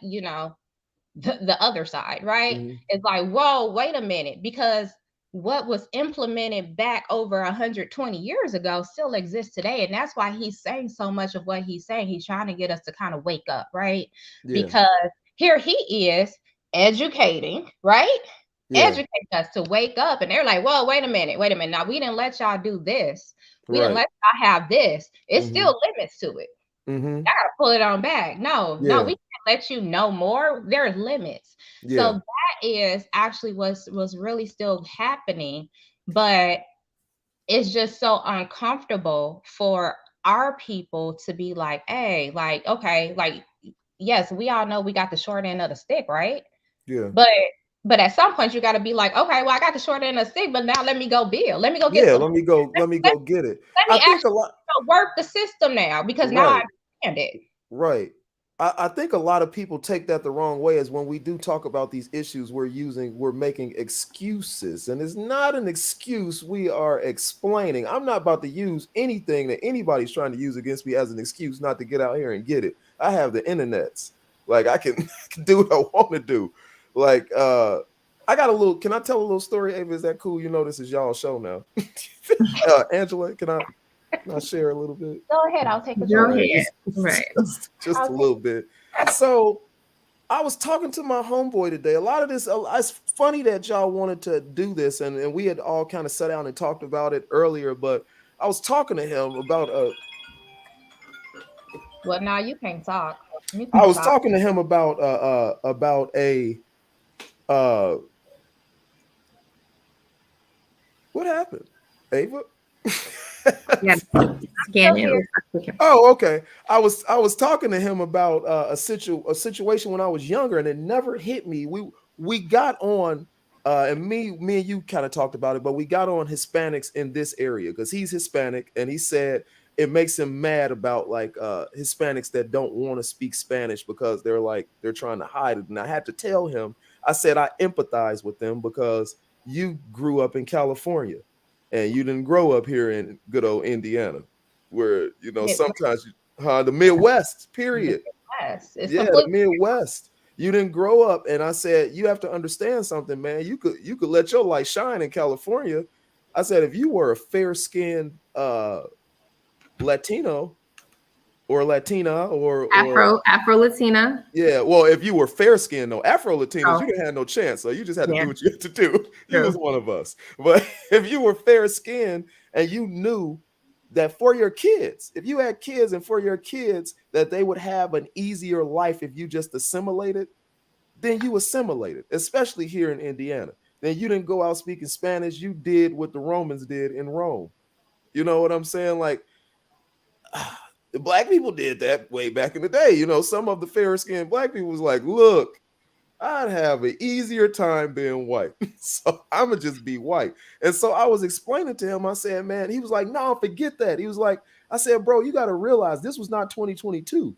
the other side, right? It's like, whoa, wait a minute, because what was implemented back over 120 years ago still exists today. And that's why he's saying so much of what he's saying. He's trying to get us to kind of wake up, right? Because here he is educating, right? Educate us to wake up. And they're like, well, wait a minute. Now, we didn't let y'all do this. We didn't let y'all have this. It's still limits to it. I gotta pull it on back. No, we can't let you know more. There's limits. So that is actually was really still happening, but it's just so uncomfortable for our people to be like, hey, like, okay, like, yes, we all know we got the short end of the stick, right? But at some point you got to be like, okay, well, I got the short end of the stick, but now let me go build. Let me go get let me go get it. Let me actually work the system now because now I understand it. Right. I think a lot of people take that the wrong way, as when we do talk about these issues, we're making excuses, and it's not an excuse. We are explaining. I'm not about to use anything that anybody's trying to use against me as an excuse not to get out here and get it. I have the internets. Like I can do what I want to do. Like I got a little, can I tell a little story, Ava? Is that cool? This is y'all's show now. Angela, can I share a little bit? Go ahead, I'll take a Go ahead. Right. Just a little bit. So I was talking to my homeboy today. A lot of this, it's funny that y'all wanted to do this, and we had all kind of sat down and talked about it earlier, but I was talking to him about well, now you can't talk. I was talking to him about a Ava? Yeah, scan it. Looks like we can- Oh, okay. I was talking to him about a situation when I was younger, and it never hit me. We got on, and me and you kind of talked about it, but we got on Hispanics in this area because he's Hispanic, and he said it makes him mad about like Hispanics that don't want to speak Spanish because they're trying to hide it. And I had to tell him, I said I empathize with them because you grew up in California, and you didn't grow up here in good old Indiana where sometimes the Midwest, period. Yes, it's Yeah, the completely Midwest. You didn't grow up, and I said you have to understand something, man. You could let your light shine in California. I said if you were a fair skinned Latino or Latina or Afro Latina. yeah, well, if you were fair skinned though, Afro Latinos, Oh. you didn't have no chance. So you just had to Yeah. do what you had to do. You True. was one of us. But if you were fair skinned and you knew that for your kids, if you had kids and for your kids that they would have an easier life if you just assimilated, then you assimilated, especially here in Indiana. Then you didn't go out speaking Spanish. You did what the Romans did in Rome. You know what I'm saying? Like the black people did that way back in the day. Some of the fair skinned black people was like, look, I'd have an easier time being white. So I'm going to just be white. And so I was explaining to him, I said, man, he was like, no, forget that. He was like, I said, bro, you got to realize this was not 2022.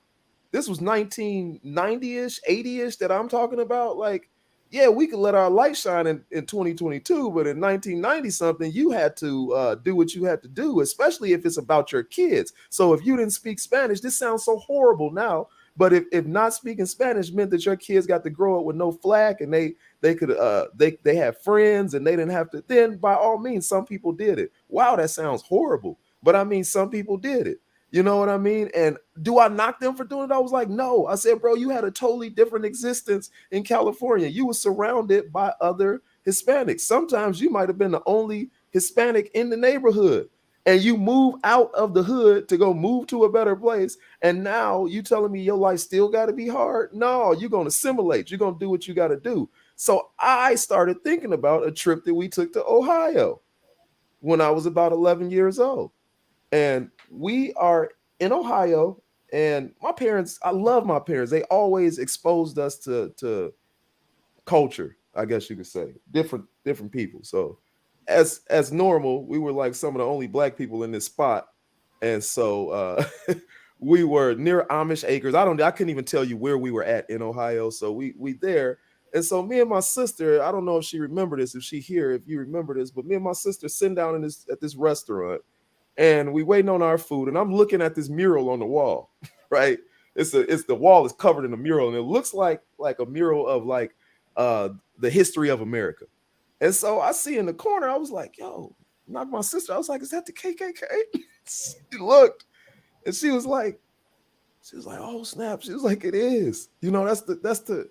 This was 1990-ish, 80-ish that I'm talking about. Like, yeah, we could let our light shine in 2022, but in 1990 something, you had to do what you had to do, especially if it's about your kids. So if you didn't speak Spanish, this sounds so horrible now. But if not speaking Spanish meant that your kids got to grow up with no flack and they could they had friends and they didn't have to, then by all means, some people did it. Wow, that sounds horrible. But I mean, some people did it. You know what I mean? And do I knock them for doing it? I was like, no. I said, bro, you had a totally different existence in California. You were surrounded by other Hispanics. Sometimes you might have been the only Hispanic in the neighborhood. And you move out of the hood to go move to a better place. And now you telling me your life still got to be hard? No, you're going to assimilate. You're going to do what you got to do. So I started thinking about a trip that we took to Ohio when I was about 11 years old. And we are in Ohio. And my parents, I love my parents. They always exposed us to culture, I guess you could say, different people. So as normal, we were like some of the only black people in this spot. And so we were near Amish Acres. I couldn't even tell you where we were at in Ohio. So we there. And so me and my sister, I don't know if she remembered this, if she here, if you remember this, but me and my sister sitting down at this restaurant and we waiting on our food. And I'm looking at this mural on the wall, right? It's the wall is covered in a mural, and it looks like a mural of like the history of America. And so I see in the corner, I was like, yo, knock my sister. I was like, is that the KKK? She looked and she was like, oh snap. She was like, it is. That's the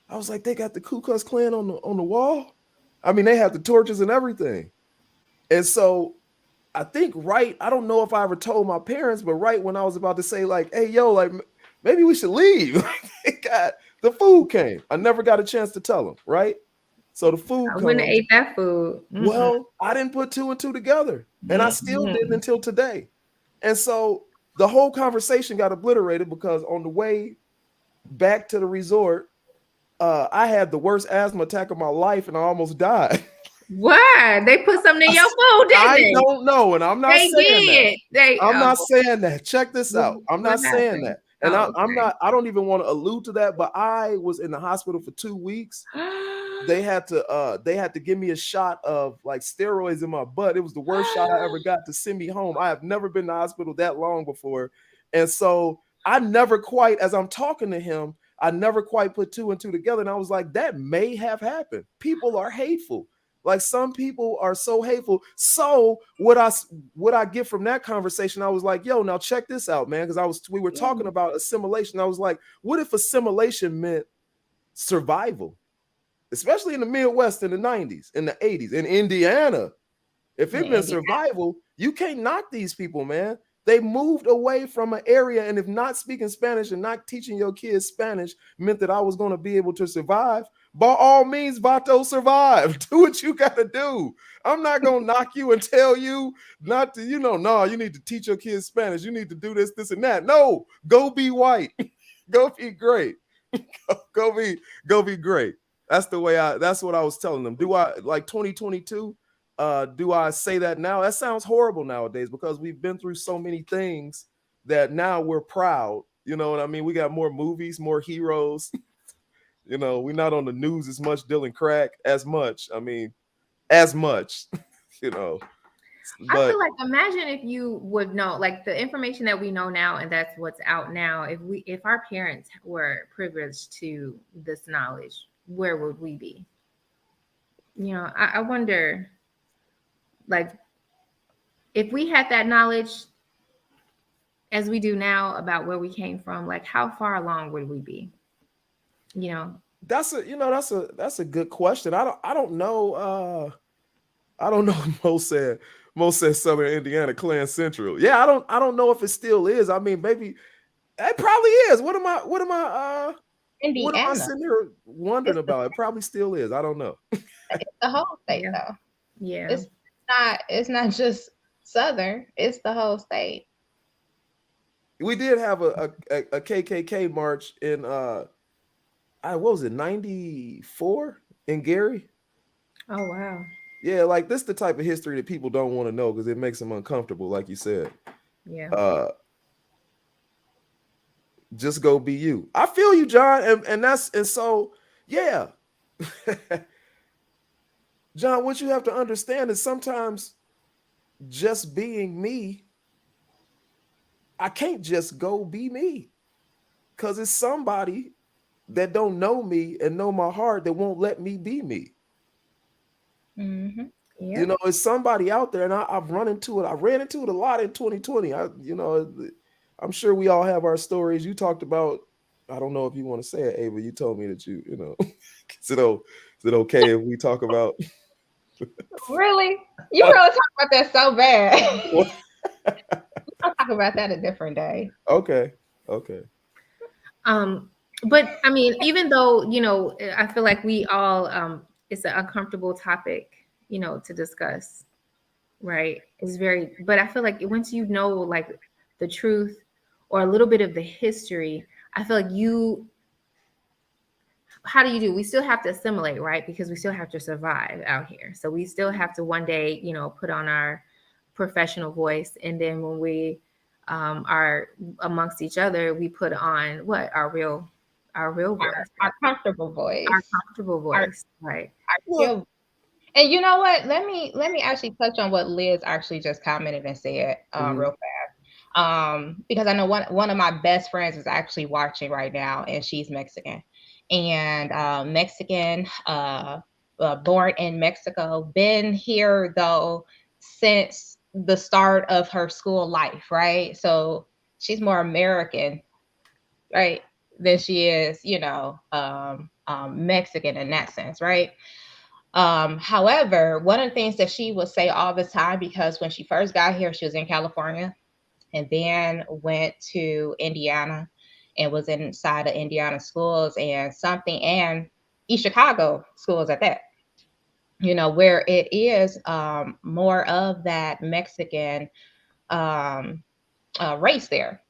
I was like, they got the Ku Klux Klan on the wall. I mean, they have the torches and everything. And so I think I don't know if I ever told my parents, but right when I was about to say like, hey, yo, like maybe we should leave. The food came. I never got a chance to tell them, right? So the food I wouldn't have ate that food. Mm-hmm. Well, I didn't put two and two together, and I still didn't until today. And so the whole conversation got obliterated because on the way back to the resort, I had the worst asthma attack of my life, and I almost died. Why? They put something in your food, didn't they? I don't know, and I'm not saying that. I'm not saying that. Check this out. I'm not saying that. And I'm not, I don't even want to allude to that, but I was in the hospital for 2 weeks. They had to give me a shot of like steroids in my butt. It was the worst shot I ever got to send me home. I have never been to the hospital that long before. And so I never quite, as I'm talking to him, I never quite put two and two together. And I was like, that may have happened. People are hateful. Like some people are so hateful. So what I get from that conversation, I was like, yo, now check this out, man. Because we were talking about assimilation. I was like, what if assimilation meant survival? Especially in the Midwest in the 90s, in the 80s, in Indiana. If it meant survival, you can't knock these people, man. They moved away from an area, and if not speaking Spanish and not teaching your kids Spanish meant that I was going to be able to survive, by all means, Vato, survive. Do what you got to do. I'm not going to knock you and tell you not to, no, you need to teach your kids Spanish. You need to do this, this, and that. No, go be white. Go be great. go be great. That's what I was telling them. Do I, like 2022, do I say that now? That sounds horrible nowadays because we've been through so many things that now we're proud. You know what I mean? We got more movies, more heroes. We're not on the news as much dealing crack as much. I mean, as much, But I feel like, imagine if you would know, like, the information that we know now, and that's what's out now. If our parents were privileged to this knowledge, where would we be? I wonder, like, if we had that knowledge as we do now about where we came from, like, how far along would we be? That's a good question. I don't know. I don't know. Mo said Southern Indiana, Clan Central. Yeah, I don't know if it still is. I mean, maybe it probably is. What am I sitting here wondering about? It probably still is. I don't know. It's the whole state, though. Yeah. It's not just Southern, it's the whole state. We did have a KKK march in what was it, 94 in Gary? Oh, wow. Yeah, like this is the type of history that people don't want to know because it makes them uncomfortable, like you said. Yeah. Just go be you. I feel you, John, and so yeah. John, what you have to understand is sometimes just being me, I can't just go be me because it's somebody that don't know me and know my heart that won't let me be me. Mm-hmm. Yeah. It's somebody out there, and I've run into it. I ran into it a lot in 2020. I'm sure we all have our stories. You talked about, I don't know if you want to say it, Ava. You told me that is it okay if we talk about? Really? You really talk about that so bad. I'll talk about that a different day. Okay. But I mean, even though, I feel like we all, it's an uncomfortable topic, to discuss, right? But I feel like once like the truth or a little bit of the history, I feel like how do you do? We still have to assimilate, right? Because we still have to survive out here. So we still have to one day, put on our professional voice. And then when we are amongst each other, we put on our real voice. Our comfortable voice. Our comfortable voice, right. And you know what? Let me actually touch on what Liz actually just commented and said real fast. Because I know one of my best friends is actually watching right now, and she's Mexican. And Mexican, born in Mexico, been here though since the start of her school life, right? So she's more American, right, than she is, Mexican in that sense, right? However, one of the things that she would say all the time, because when she first got here, she was in California and then went to Indiana and was inside of Indiana schools and East Chicago schools at that, where it is more of that Mexican race there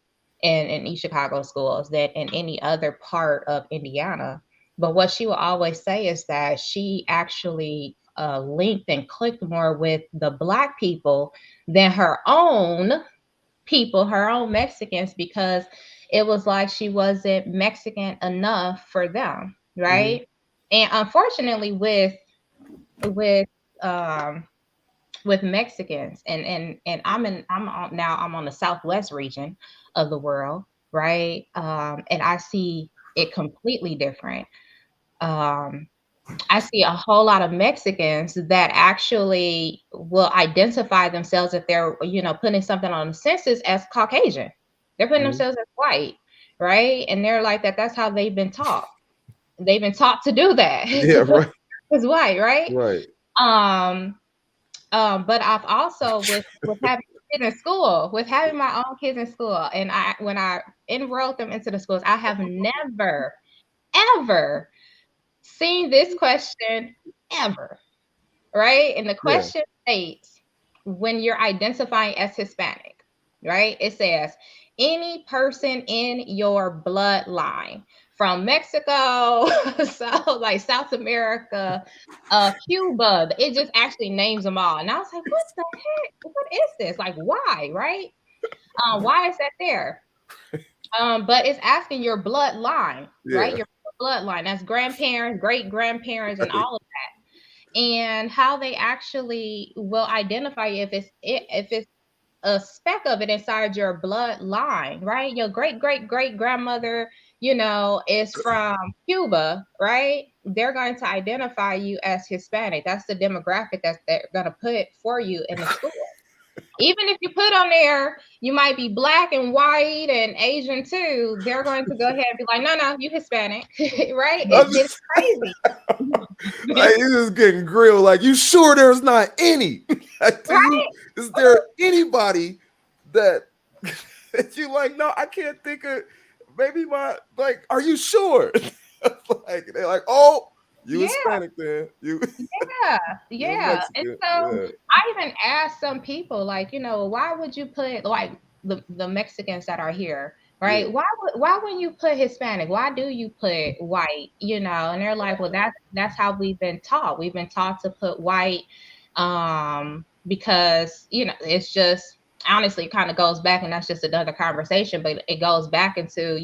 in East Chicago schools than in any other part of Indiana. But what she will always say is that she actually linked and clicked more with the Black people than her own people, her own Mexicans, because it was like she wasn't Mexican enough for them, right? Mm-hmm. And unfortunately, with Mexicans, and I'm on the Southwest region of the world, right? And I see it completely different. I see a whole lot of Mexicans that actually will identify themselves if they're, putting something on the census as Caucasian. They're putting themselves as white, right? And they're like that. That's how they've been taught. They've been taught to do that. Yeah, right. As white, right? Right. But I've also with having kids in school, with having my own kids in school, and when I enrolled them into the schools, I have never, ever seen this question ever, right? And the Yeah. question states, when you're identifying as Hispanic, right? It says, any person in your bloodline from Mexico, so like South America, Cuba. It just actually names them all. And I was like, what the heck? What is this? Like, why, right? Why is that there? But it's asking your bloodline, right? Yeah. Your bloodline. That's grandparents, great grandparents, and all of that. And how they actually will identify if it's a speck of it inside your bloodline, right? Your great great great grandmother, is from Cuba, right? They're going to identify you as Hispanic. That's the demographic that they're going to put for you in the school. Even if you put on there, you might be black and white and Asian too. They're going to go ahead and be like, no, you Hispanic, right? It's crazy. Like, it's just getting grilled. Like, you sure there's not any? Is there anybody that you like? No, I can't think of. Maybe are you sure? Like, they're like, oh, you Hispanic then. You Yeah. And so I even asked some people, like, why would you put like the Mexicans that are here, right? Yeah. Why wouldn't you put Hispanic? Why do you put white? And they're like, well, that's how we've been taught. We've been taught to put white, because it's just honestly kind of goes back, and that's just another conversation, but it goes back into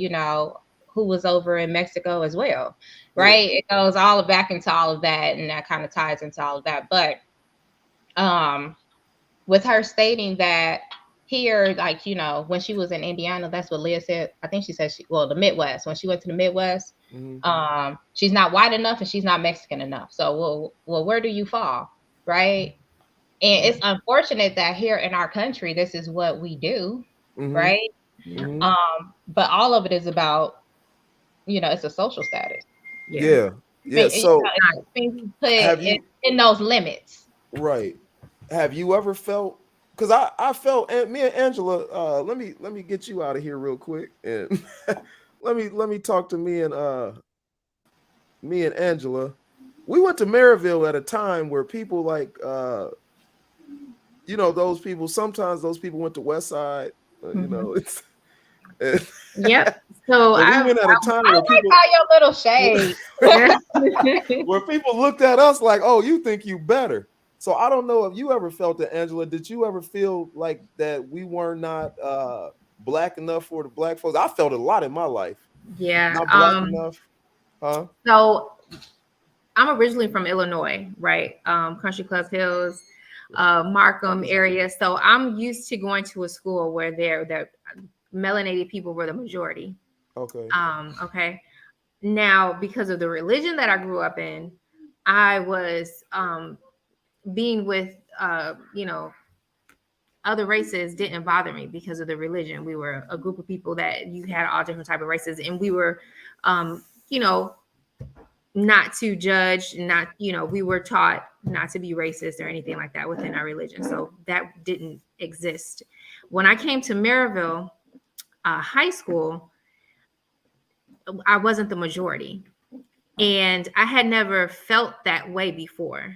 who was over in Mexico as well, right? It goes all back into all of that, and that kind of ties into all of that. But with her stating that here, like, when she was in Indiana, that's what Leah said. I think she said the Midwest. When she went to the Midwest, she's not white enough and she's not Mexican enough. So, well, where do you fall, right? And it's unfortunate that here in our country, this is what we do, right? But all of it is about, it's a social status. Yeah. So things put in those limits. Right. Have you ever felt? Because I felt, and me and Angela, let me get you out of here real quick, and let me talk to me and Angela. We went to Maryville at a time where people like those people. Sometimes those people went to West Side. It's. Yep. So we went at a time where people, your little shade. where people looked at us like, "Oh, you think you better." So I don't know if you ever felt that, Angela. Did you ever feel like that we were not black enough for the black folks? I felt it a lot in my life. Yeah. Not black enough. Huh? So I'm originally from Illinois, right? Country Club Hills, Markham area. So I'm used to going to a school where the melanated people were the majority. Okay. Okay. Now, because of the religion that I grew up in, I was being with other races didn't bother me because of the religion. We were a group of people that you had all different type of races, and we were not to judge, we were taught not to be racist or anything like that within our religion. So that didn't exist. When I came to Maryville high school, I wasn't the majority, and I had never felt that way before,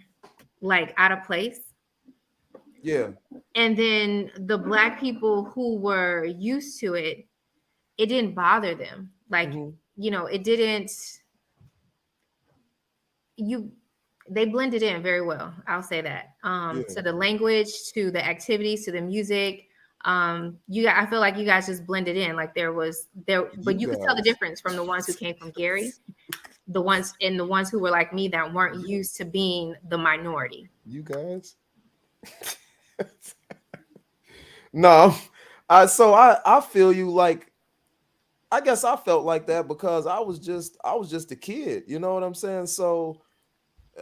like out of place. Yeah. And then the Black people who were used to it, it didn't bother them. Like, it didn't, they blended in very well. I'll say that. To the language, to the activities, to the music. I feel like you guys just blended in. Like but you could tell the difference from the ones who came from Gary, the ones who were like me that weren't used to being the minority. You guys. No, I feel you. Like, I guess I felt like that because I was just a kid. You know what I'm saying? So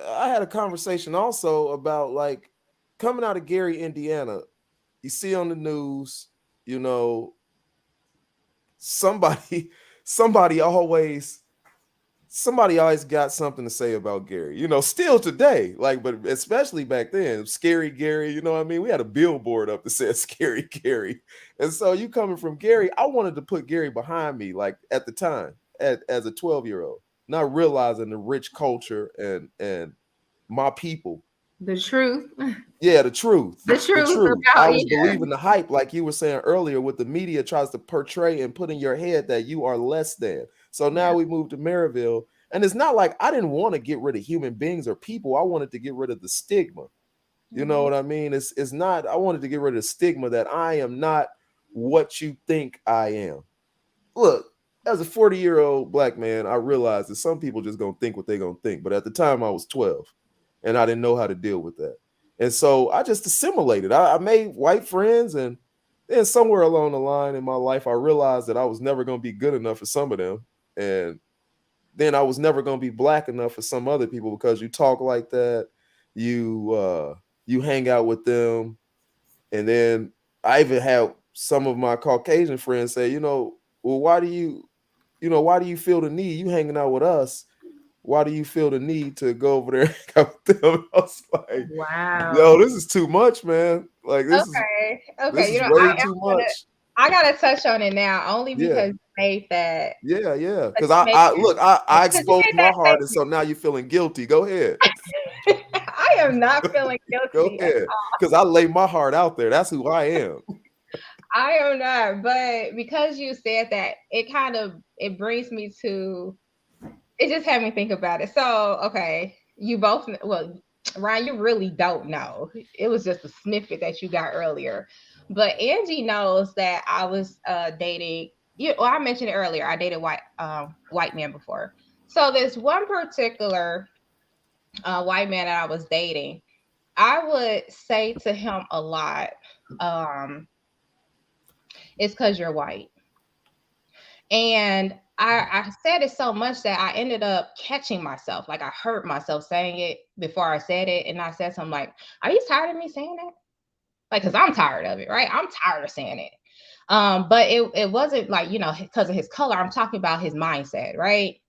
I had a conversation also about like coming out of Gary, Indiana. You see on the news, somebody always got something to say about Gary, still today, like, but especially back then, Scary Gary, you know what I mean? We had a billboard up that said Scary Gary. And so you coming from Gary, I wanted to put Gary behind me, like at the time, as a 12-year-old. not realizing the rich culture and my people. The truth. Yeah, the truth. The truth about, I was believing the hype, like you were saying earlier, what the media tries to portray and put in your head that you are less than. So now we moved to Maryville, and it's not like I didn't want to get rid of human beings or people. I wanted to get rid of the stigma. You know what I mean? It's not, I wanted to get rid of the stigma that I am not what you think I am. Look, as a 40-year-old black man, I realized that some people just gonna think what they gonna think. But at the time I was 12 and I didn't know how to deal with that. And so I just assimilated. I made white friends, and then somewhere along the line in my life, I realized that I was never gonna be good enough for some of them. And then I was never gonna be black enough for some other people, because you talk like that, you hang out with them. And then I even had some of my Caucasian friends say, well, why do you feel the need? You hanging out with us. Why do you feel the need to go over there and hang out with them? I was like, wow, yo, this is too much, man. Like, this is way too much. I gotta touch on it now, only because you made that. Yeah. Because I exposed my heart, and so now you're feeling guilty. Go ahead. I am not feeling guilty. Go ahead. Because I lay my heart out there. That's who I am. I am not, but because you said that, it brings me to, it just had me think about it. So, okay, you both, well, Ryan, you really don't know. It was just a snippet that you got earlier. But Angie knows that I was dating, I mentioned it earlier, I dated white men before. So this one particular white man that I was dating, I would say to him a lot, it's because you're white. And I said it so much that I ended up catching myself. Like, I heard myself saying it before I said it. And I said something like, are you tired of me saying that? Like, because I'm tired of it, right? I'm tired of saying it. But it wasn't like, because of his color. I'm talking about his mindset, right?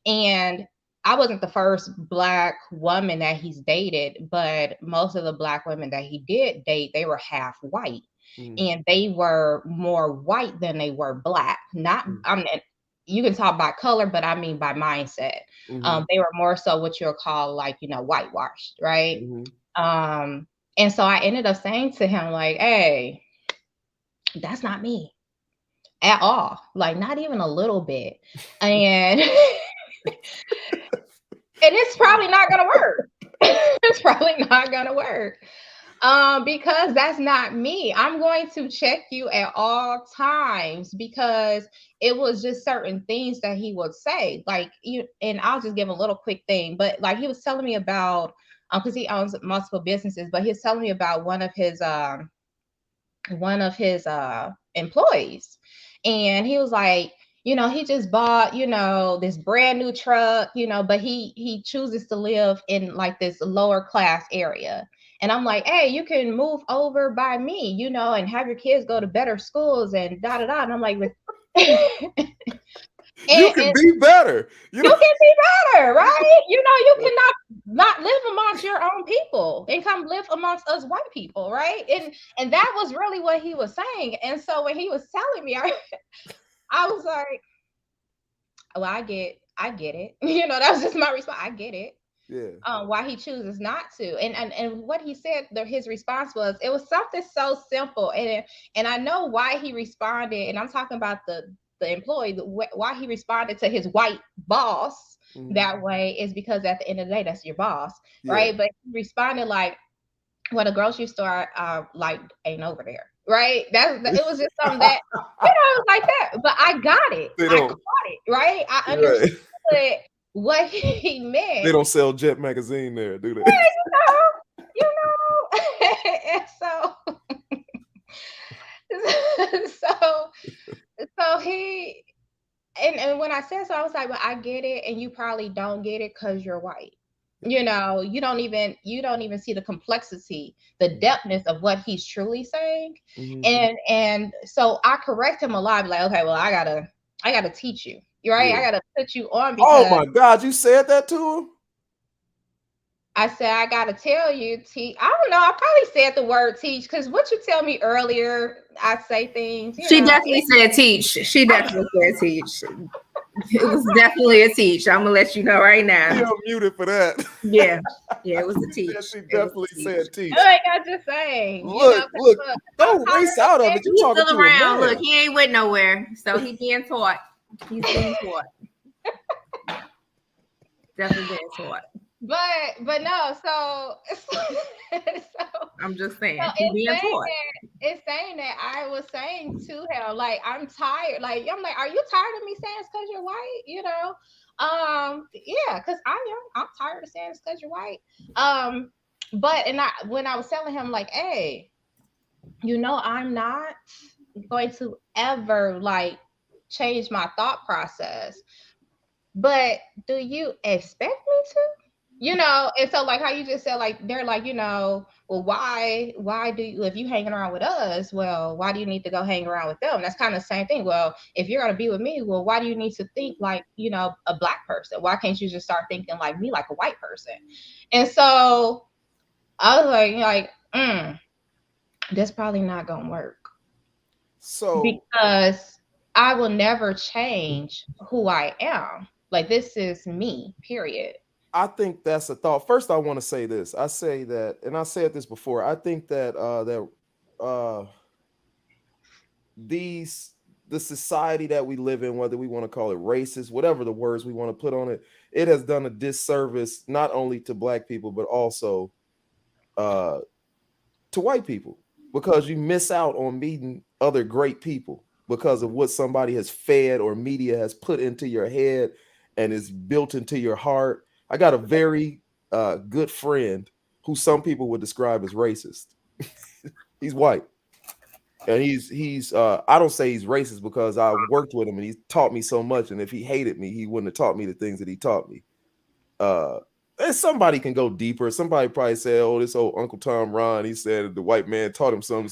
And I wasn't the first Black woman that he's dated, but most of the Black women that he did date, they were half white. And they were more white than they were Black. You can talk by color, but I mean by mindset. They were more so what you'll call like, whitewashed, right? And so I ended up saying to him like, hey, that's not me at all. Like, not even a little bit. And and it's probably not going to work. It's probably not going to work. Because that's not me. I'm going to check you at all times, because it was just certain things that he would say. Like, and I'll just give a little quick thing, but like, he was telling me about, because he owns multiple businesses, but he was telling me about one of his employees. And he was like, he just bought, this brand new truck, but he chooses to live in like this lower class area. And I'm like, hey, you can move over by me, and have your kids go to better schools and da-da-da. And I'm like, you can be better. You can be better, right? You cannot not live amongst your own people and come live amongst us white people, right? And that was really what he was saying. And so when he was telling me, I was like, well, I get it. That was just my response. I get it. Yeah. Why he chooses not to. And what he said, his response was, it was something so simple. And I know why he responded. And I'm talking about the employee, why he responded to his white boss that way is because at the end of the day, that's your boss, right? But he responded like, well, the grocery store like ain't over there, right? It was just something that, like that. But I got it. I caught it, right? I understood what he meant. They don't sell Jet magazine there, do they? And so he, and when I said so, I was like, well, I get it, and you probably don't get it because you're white. You don't even see the complexity, the depthness of what he's truly saying. And so I correct him a lot, like, okay, well, I gotta teach you. Right? I gotta put you on. Because oh my God, you said that to him? I said, I gotta tell you, teach. I don't know. I probably said the word teach, because what you tell me earlier, I say things. She definitely said teach. She definitely said teach. It was definitely a teach. I'm gonna let you know right now. You're muted for that. Yeah, it was a teach. Yeah, she definitely said teach. Like I just saying, Look, don't I'm race out of it. You He's talking still to around. a man. Look, he ain't went nowhere, so he being taught. He's being taught. Definitely being taught. But no, so I'm just saying, so he's being taught. it's saying that I was saying to him, like, I'm tired. Like, I'm like, are you tired of me saying it's because you're white? You know? Yeah, because I'm tired of saying it's because you're white. But when I was telling him, like, hey, you know, I'm not going to ever like change my thought process. But do you expect me to? You know, and so like how you just said, like, they're like, you know, well, why do you, if you hanging around with us, well, why do you need to go hang around with them? That's kind of the same thing. Well, if you're going to be with me, well, why do you need to think like, you know, a black person? Why can't you just start thinking like me, like a white person? And so I was like, that's probably not going to work. So because I will never change who I am. Like, this is me, period. I think that's a thought. First, I want to say this. I say that, and I said this before. I think that the society that we live in, whether we want to call it racist, whatever the words we want to put on it, it has done a disservice not only to black people but also to white people, because you miss out on meeting other great people because of what somebody has fed or media has put into your head and is built into your heart. I got a very good friend who some people would describe as racist. He's white. And he's I don't say he's racist because I worked with him and he taught me so much. And if he hated me, he wouldn't have taught me the things that he taught me. And somebody can go deeper. Somebody probably said, oh, this old Uncle Tom Ron, he said the white man taught him something.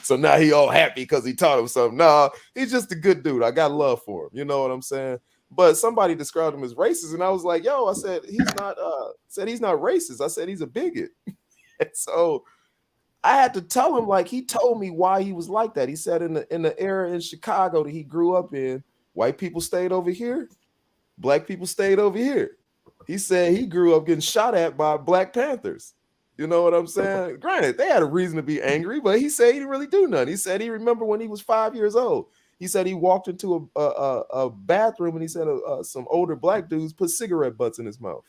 So now he all happy because he taught him something. Nah, he's just a good dude. I got love for him. You know what I'm saying? But somebody described him as racist, and I was like, "Yo," I said, "He's not." Said he's not racist. I said he's a bigot. And so I had to tell him, like, he told me why he was like that. He said in the era in Chicago that he grew up in, white people stayed over here, black people stayed over here. He said he grew up getting shot at by Black Panthers. You know what I'm saying? Granted, they had a reason to be angry, but he said he didn't really do nothing. He said he remembered when he was 5 years old. He said he walked into a bathroom and he said some older black dudes put cigarette butts in his mouth.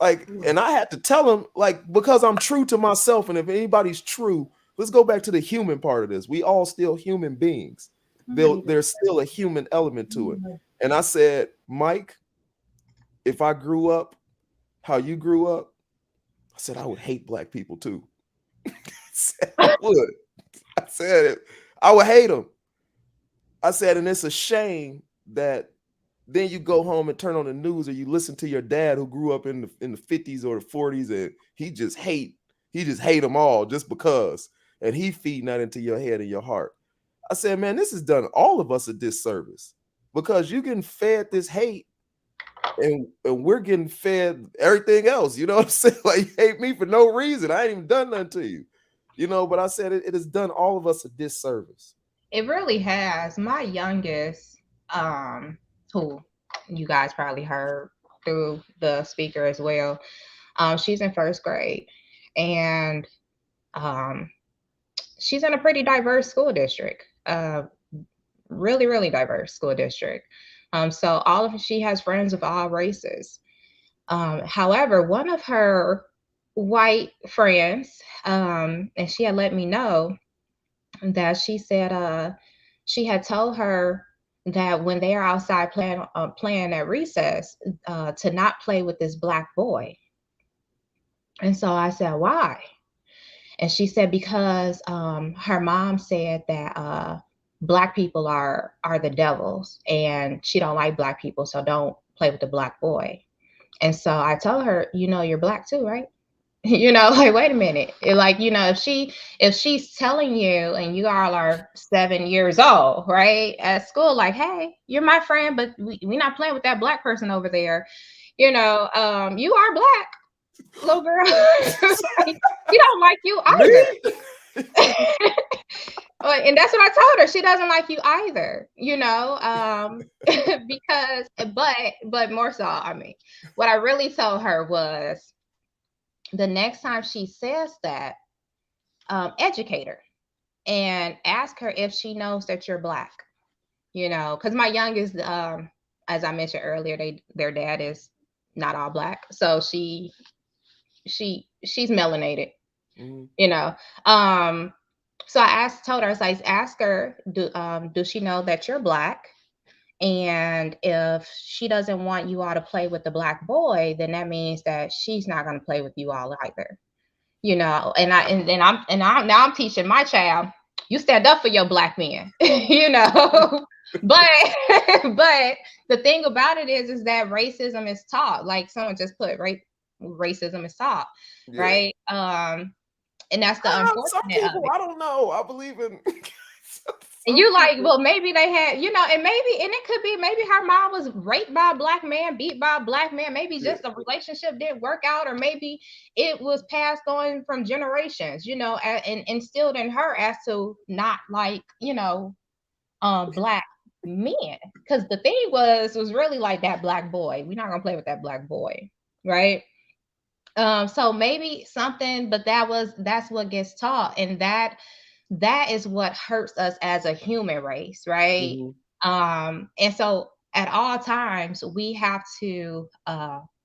Like, and I had to tell him, like, because I'm true to myself. And if anybody's true, let's go back to the human part of this. We all still human beings. There's still a human element to it. And I said, Mike, if I grew up how you grew up, I said, I would hate black people too. I said, I would. I said it. I would hate them. I said, and it's a shame that then you go home and turn on the news or you listen to your dad who grew up in the 50s or the 40s and he just hate them all just because, and he feeding that into your head and your heart. I said, man, this has done all of us a disservice because you're getting fed this hate and we're getting fed everything else. You know what I'm saying? Like, you hate me for no reason. I ain't even done nothing to you. You know, but I said it has done all of us a disservice. It really has. My youngest, who you guys probably heard through the speaker as well, she's in first grade, and she's in a pretty diverse school district, really, really diverse school district. So she has friends of all races. However, one of her white friends, and she had let me know that she said she had told her that when they are outside playing at recess, to not play with this black boy. And so I said, why? And she said because her mom said that black people are the devils and she don't like black people, so don't play with the black boy. And so I told her, you know, you're black too, right? You know, like, wait a minute. Like, you know, if she's telling you and you all are 7 years old, right, at school, like, hey, you're my friend, but we're not playing with that black person over there. You know, you are black, little girl. We don't like you either. And that's what I told her. She doesn't like you either, because, but more so, I mean, what I really told her was the next time she says that, educate her and ask her if she knows that you're Black, because my youngest, as I mentioned earlier, their dad is not all Black. So she's melanated, So told her, I ask her, do she know that you're Black? And if she doesn't want you all to play with the Black boy, then that means that she's not going to play with you all either. And I'm teaching my child, you stand up for your Black men, but the thing about it is that racism is taught. Like someone just put, racism is taught, right? And that's the unfortunate. Some people, I don't know. I believe in. And you like, well, maybe they had, and it could be maybe her mom was raped by a Black man, beat by a Black man. Maybe just the relationship didn't work out, or maybe it was passed on from generations, and instilled in her as to not like, Black men. Because the thing was really like that Black boy. We're not gonna play with that Black boy, right? So maybe something, but that's what gets taught, and that is what hurts us as a human race, right? And so at all times we have to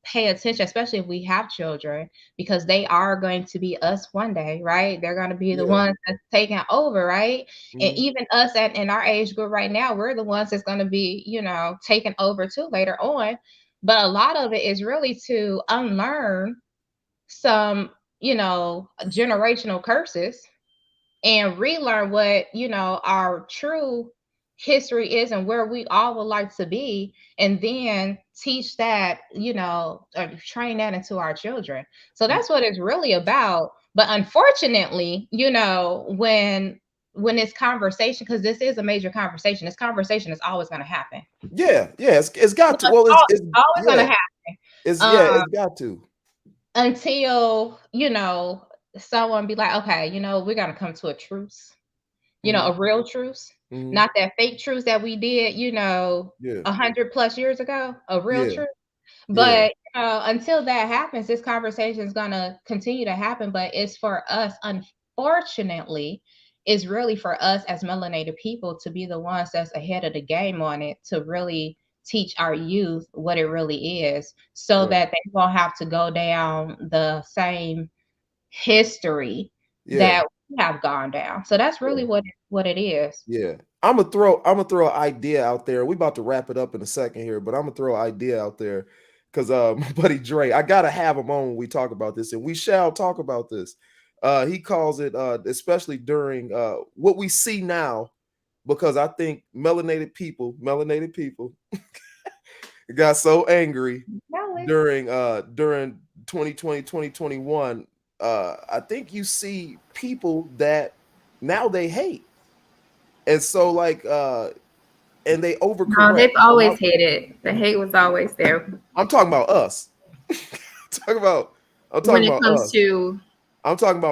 pay attention, especially if we have children, because they are going to be us one day, right? They're going to be the ones that's taking over, right? And even us in our age group right now, we're the ones that's going to be, taken over too later on. But a lot of it is really to unlearn some, generational curses and relearn what, our true history is and where we all would like to be, and then teach that, or train that into our children. So that's what it's really about. But unfortunately, when it's conversation, because this is a major conversation, this conversation is always going to happen. It's got to. Well, it's always going to happen. It's got to. Until, someone be like, okay, we're going to come to a truce, a real truce, not that fake truce that we did, 100+ years ago, a real truce. But until that happens, this conversation is going to continue to happen. But it's for us, unfortunately, it's really for us as melanated people to be the ones that's ahead of the game on it, to really teach our youth what it really is, so that they won't have to go down the same history that we have gone down. So that's really what it is. I'm gonna throw an idea out there. We about to wrap it up in a second here, but I'm gonna throw an idea out there because my buddy Dre, I gotta have him on when we talk about this, and we shall talk about this. He calls it especially during what we see now, because I think melanated people got so angry during 2020, 2021. I think you see people that now they hate, and so like and they overcorrect. No, they've always hated. The hate was always there. I'm talking about us. I'm talking about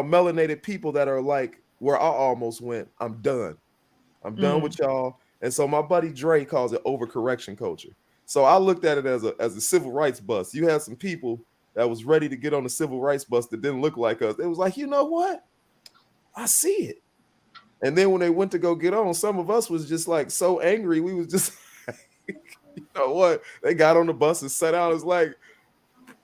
melanated people that are like where I almost went. I'm done with y'all. And so my buddy Dre calls it overcorrection culture. So I looked at it as a civil rights bus. You had some people that was ready to get on the civil rights bus that didn't look like us. It was like, you know what? I see it. And then when they went to go get on, some of us was just like so angry. We was just like, you know what? They got on the bus and sat out. It's like,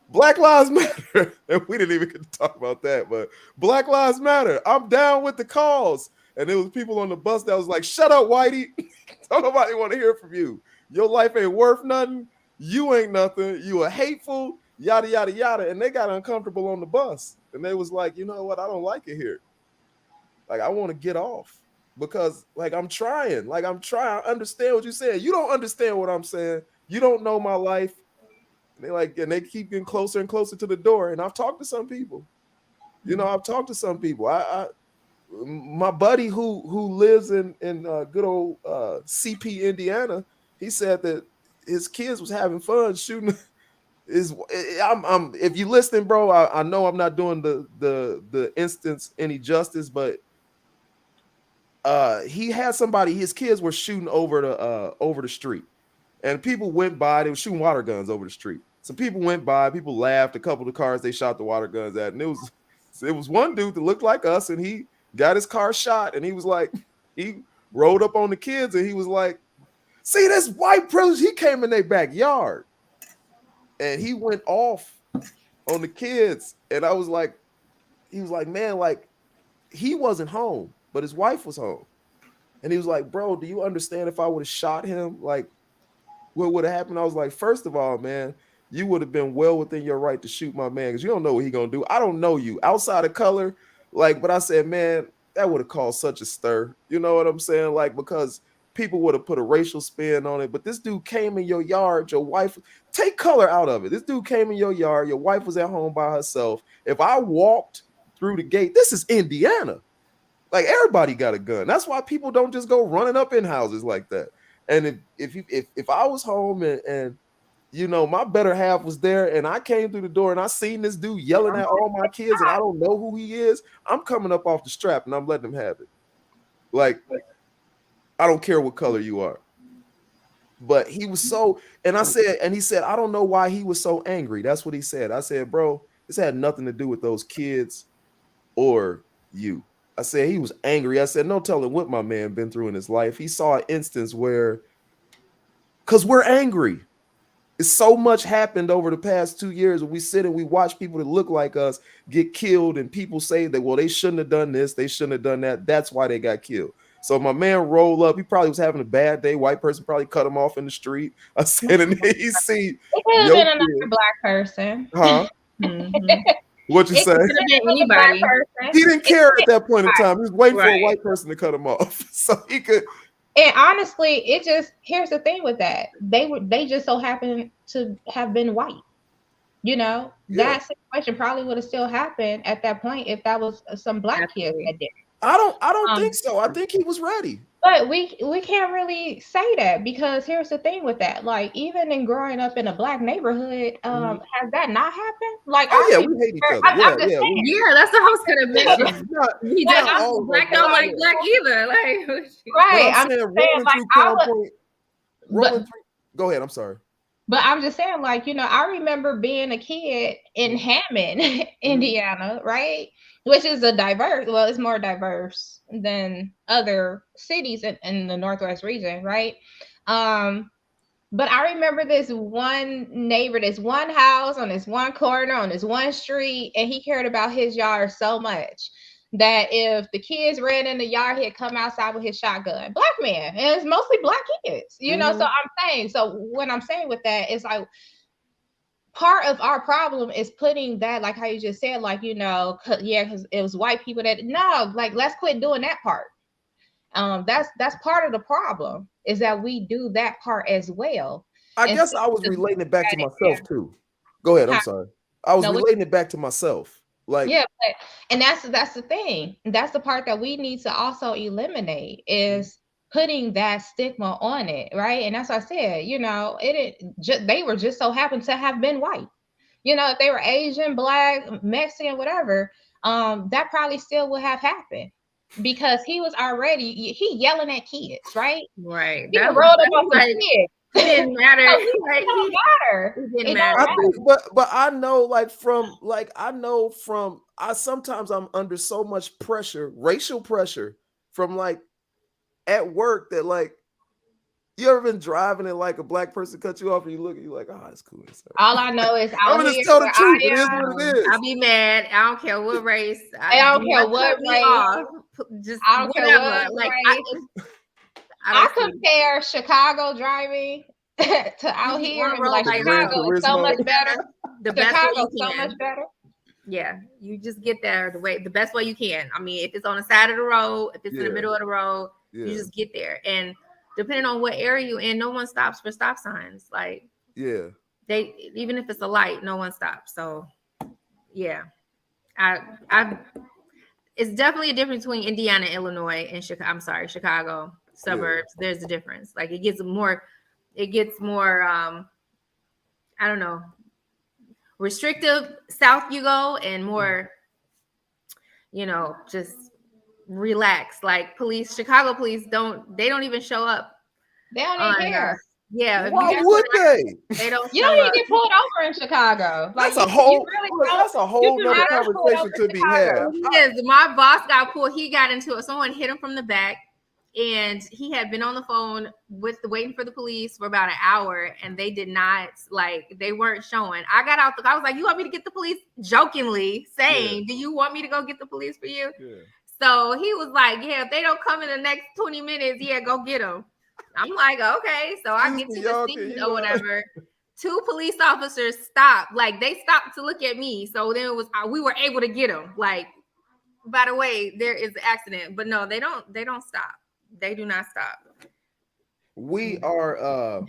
Black Lives Matter. And we didn't even get to talk about that, but Black Lives Matter. I'm down with the cause. And there was people on the bus that was like, shut up, Whitey. Don't nobody want to hear from you. Your life ain't worth nothing. You ain't nothing. You are hateful, yada, yada, yada. And they got uncomfortable on the bus. And they was like, you know what? I don't like it here. Like, I want to get off because like, I'm trying. I understand what you're saying. You don't understand what I'm saying. You don't know my life. And they keep getting closer and closer to the door. And I've talked to some people. My buddy who lives in good old CP, Indiana, he said that his kids was having fun shooting. If you listening, bro, I know I'm not doing the instance any justice, but he had somebody, his kids were shooting over the street, and people went by. They were shooting water guns over the street. Some people went by, people laughed. A couple of the cars they shot the water guns at, and it was one dude that looked like us, and he got his car shot, and he was like, he rode up on the kids, and he was like, see, this white privilege. He came in their backyard, and he went off on the kids, and I was like, he was like, man, like he wasn't home, but his wife was home, and he was like, bro, do you understand if I would have shot him, like what would have happened? I was like, first of all, man, you would have been well within your right to shoot my man because you don't know what he gonna do. I don't know you outside of color, like, but I said, man, that would have caused such a stir. You know what I'm saying? Like, because people would have put a racial spin on it. But this dude came in your yard, your wife, take color out of it. This dude came in your yard, your wife was at home by herself. If I walked through the gate, this is Indiana. Like, everybody got a gun. That's why people don't just go running up in houses like that. And if I was home and you know, my better half was there, and I came through the door and I seen this dude yelling at all my kids, and I don't know who he is, I'm coming up off the strap and I'm letting him have it. Like, I don't care what color you are. But he was so, and I said, and he said, I don't know why he was so angry. That's what he said. I said, bro, this had nothing to do with those kids or you. I said, he was angry. I said, no telling what my man been through in his life. He saw an instance where, because we're angry. It's so much happened over the past 2 years when we sit and we watch people that look like us get killed, and people say that, well, they shouldn't have done this, they shouldn't have done that. That's why they got killed. So my man rolled up. He probably was having a bad day. White person probably cut him off in the street. I said, and he see it could have been another black person. Huh? What'd you say? Anybody. He didn't care at that point in time. He was waiting for a white person to cut him off, so he could. And honestly, it just, here's the thing with that. They just so happened to have been white. You know, that situation probably would have still happened at that point if that was some black kid that did it. I don't think so. I think he was ready. But we can't really say that, because here's the thing with that. Like, even in growing up in a black neighborhood, has that not happened? Like, oh yeah, we hate each other. Yeah, that's the house could have mentioned. We don't black don't like black either. Like, right. I'm saying, rolling through. Go ahead. I'm sorry. But I'm just saying, like, you know, I remember being a kid in Hammond, Indiana, right? Which is it's more diverse than other cities in the Northwest region, right? But I remember this one neighbor, this one house on this one corner, on this one street, and he cared about his yard so much that if the kids ran in the yard, he'd come outside with his shotgun. Black man, and it's mostly black kids, you know. So I'm saying, what I'm saying with that is, like, part of our problem is putting that, like how you just said, like, you know, because it was white people that, no, like, let's quit doing that part. That's part of the problem, is that we do that part as well. I guess I was relating it back to myself too. Go ahead. I'm sorry. I was relating it back to myself. Like, yeah, and that's the thing. That's the part that we need to also eliminate, is putting that stigma on it, right? And that's what I said, you know, they were just so happened to have been white. You know, if they were Asian, black, Mexican, whatever, that probably still would have happened, because he was already yelling at kids, right? Right. He rolled up on the kid. It didn't matter. It didn't matter. I think, but I know, sometimes I'm under so much pressure, racial pressure, from like at work, that, like, you ever been driving and like a black person cut you off and you look at you like, oh, it's cool. All I know is I'm gonna just tell the truth. It is what it is. I'll be mad. I don't care what race. I don't care what race. Just I don't care what like, race. I compare Chicago driving to out here, and like, Chicago is so much better. Chicago is so much better. Yeah, you just get there the best way you can. I mean, if it's on the side of the road, if it's in the middle of the road, you just get there. And depending on what area you're in, no one stops for stop signs. Like, they, even if it's a light, no one stops. So, yeah, it's definitely a difference between Indiana, Illinois, and Chicago suburbs. There's a difference. Like, it gets more, I don't know, restrictive south you go, and more, you know, just relax. Like Chicago police don't even show up. They don't even care. Yeah. Why would they? They don't You show don't even up. get pulled over in Chicago. Like That's a whole do nother not get pulled conversation over to in be Chicago. had. Yes, my boss got pulled. He got into it. Someone hit him from the back, and he had been on the phone waiting for the police for about an hour, and they did not they weren't showing. I got out. I was like, "You want me to get the police?" Jokingly saying, "Do you want me to go get the police for you?" Yeah. So he was like, "Yeah, if they don't come in the next 20 minutes, yeah, go get them." I'm like, "Okay." So I get to the scene or whatever. 2 police officers stopped. They stopped to look at me. So then we were able to get them. By the way, there is an accident, but no, they don't stop. They do not stop. We are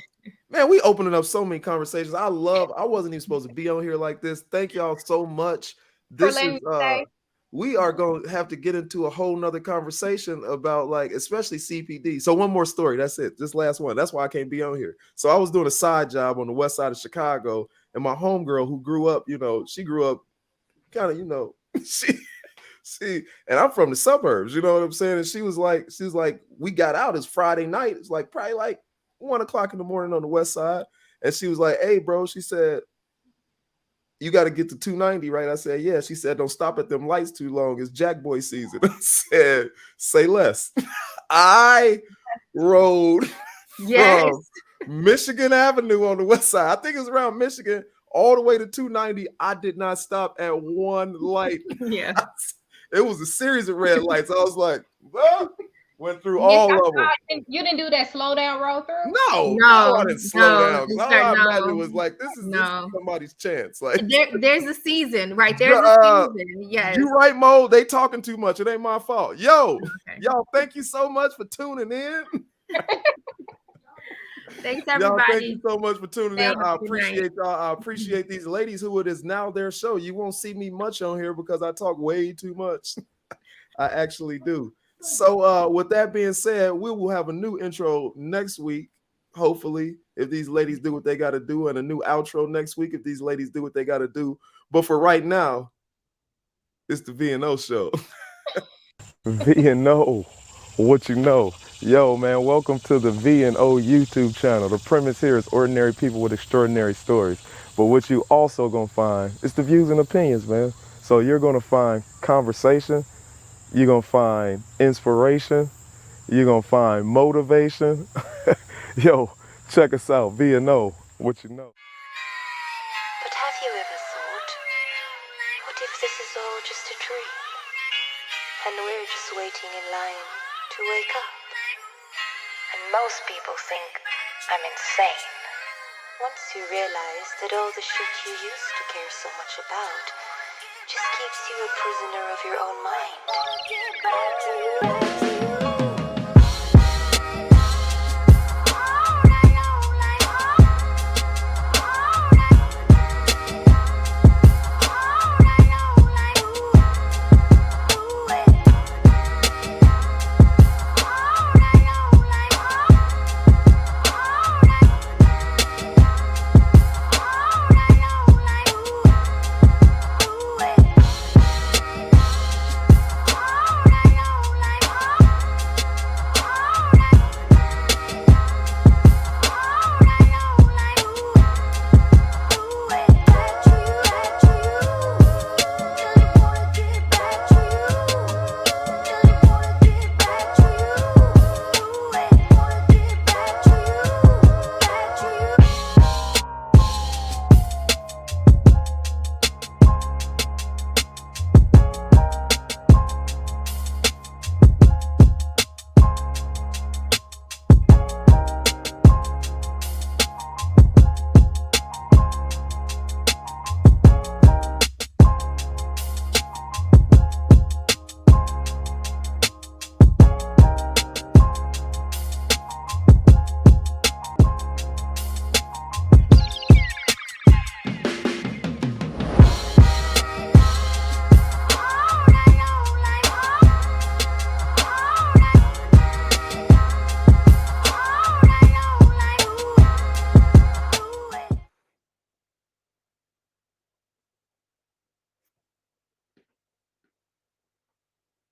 man, we opening up so many conversations. I wasn't even supposed to be on here like this. Thank y'all so much. This is we are going to have to get into a whole nother conversation about especially CPD. So one more story. That's it. This last one. That's why I can't be on here. So I was doing a side job on the west side of Chicago, and my homegirl who grew up, she grew up kind of, she, and I'm from the suburbs, you know what I'm saying? And she was like, we got out. It's Friday night. It's probably 1:00 in the morning on the west side. And she was like, "Hey, bro," she said, "you got to get to 290, right?" I said, "Yeah." She said, "Don't stop at them lights too long. It's Jack Boy season." I said, "Say less." I rode from Michigan Avenue on the west side. I think it was around Michigan, all the way to 290. I did not stop at one light. Yeah. It was a series of red lights. I was like, well, went through all of them. You didn't do that slow down roll through? No, I didn't slow down. All I imagined was this is somebody's chance. There's a season, right? There's a season. Yes. You right, Mo. They talking too much. It ain't my fault. Y'all, thank you so much for tuning in. Thanks, everybody. Y'all, thank you so much for tuning in. I appreciate y'all. I appreciate these ladies who it is now their show. You won't see me much on here because I talk way too much. I actually do. So with that being said, we will have a new intro next week, hopefully, if these ladies do what they got to do, and a new outro next week if these ladies do what they got to do. But for right now, it's the V&O show. V&O, what you know. Yo, man, welcome to the V&O YouTube channel. The premise here is ordinary people with extraordinary stories. But what you also gonna find is the views and opinions, man. So you're gonna find conversation, you're gonna find inspiration, you're gonna find motivation. Yo, check us out, V&O, what you know. But have you ever thought, what if this is all just a dream? And we're just waiting in line to wake up? And most people think I'm insane. Once you realize that all the shit you used to care so much about just keeps you a prisoner of your own mind.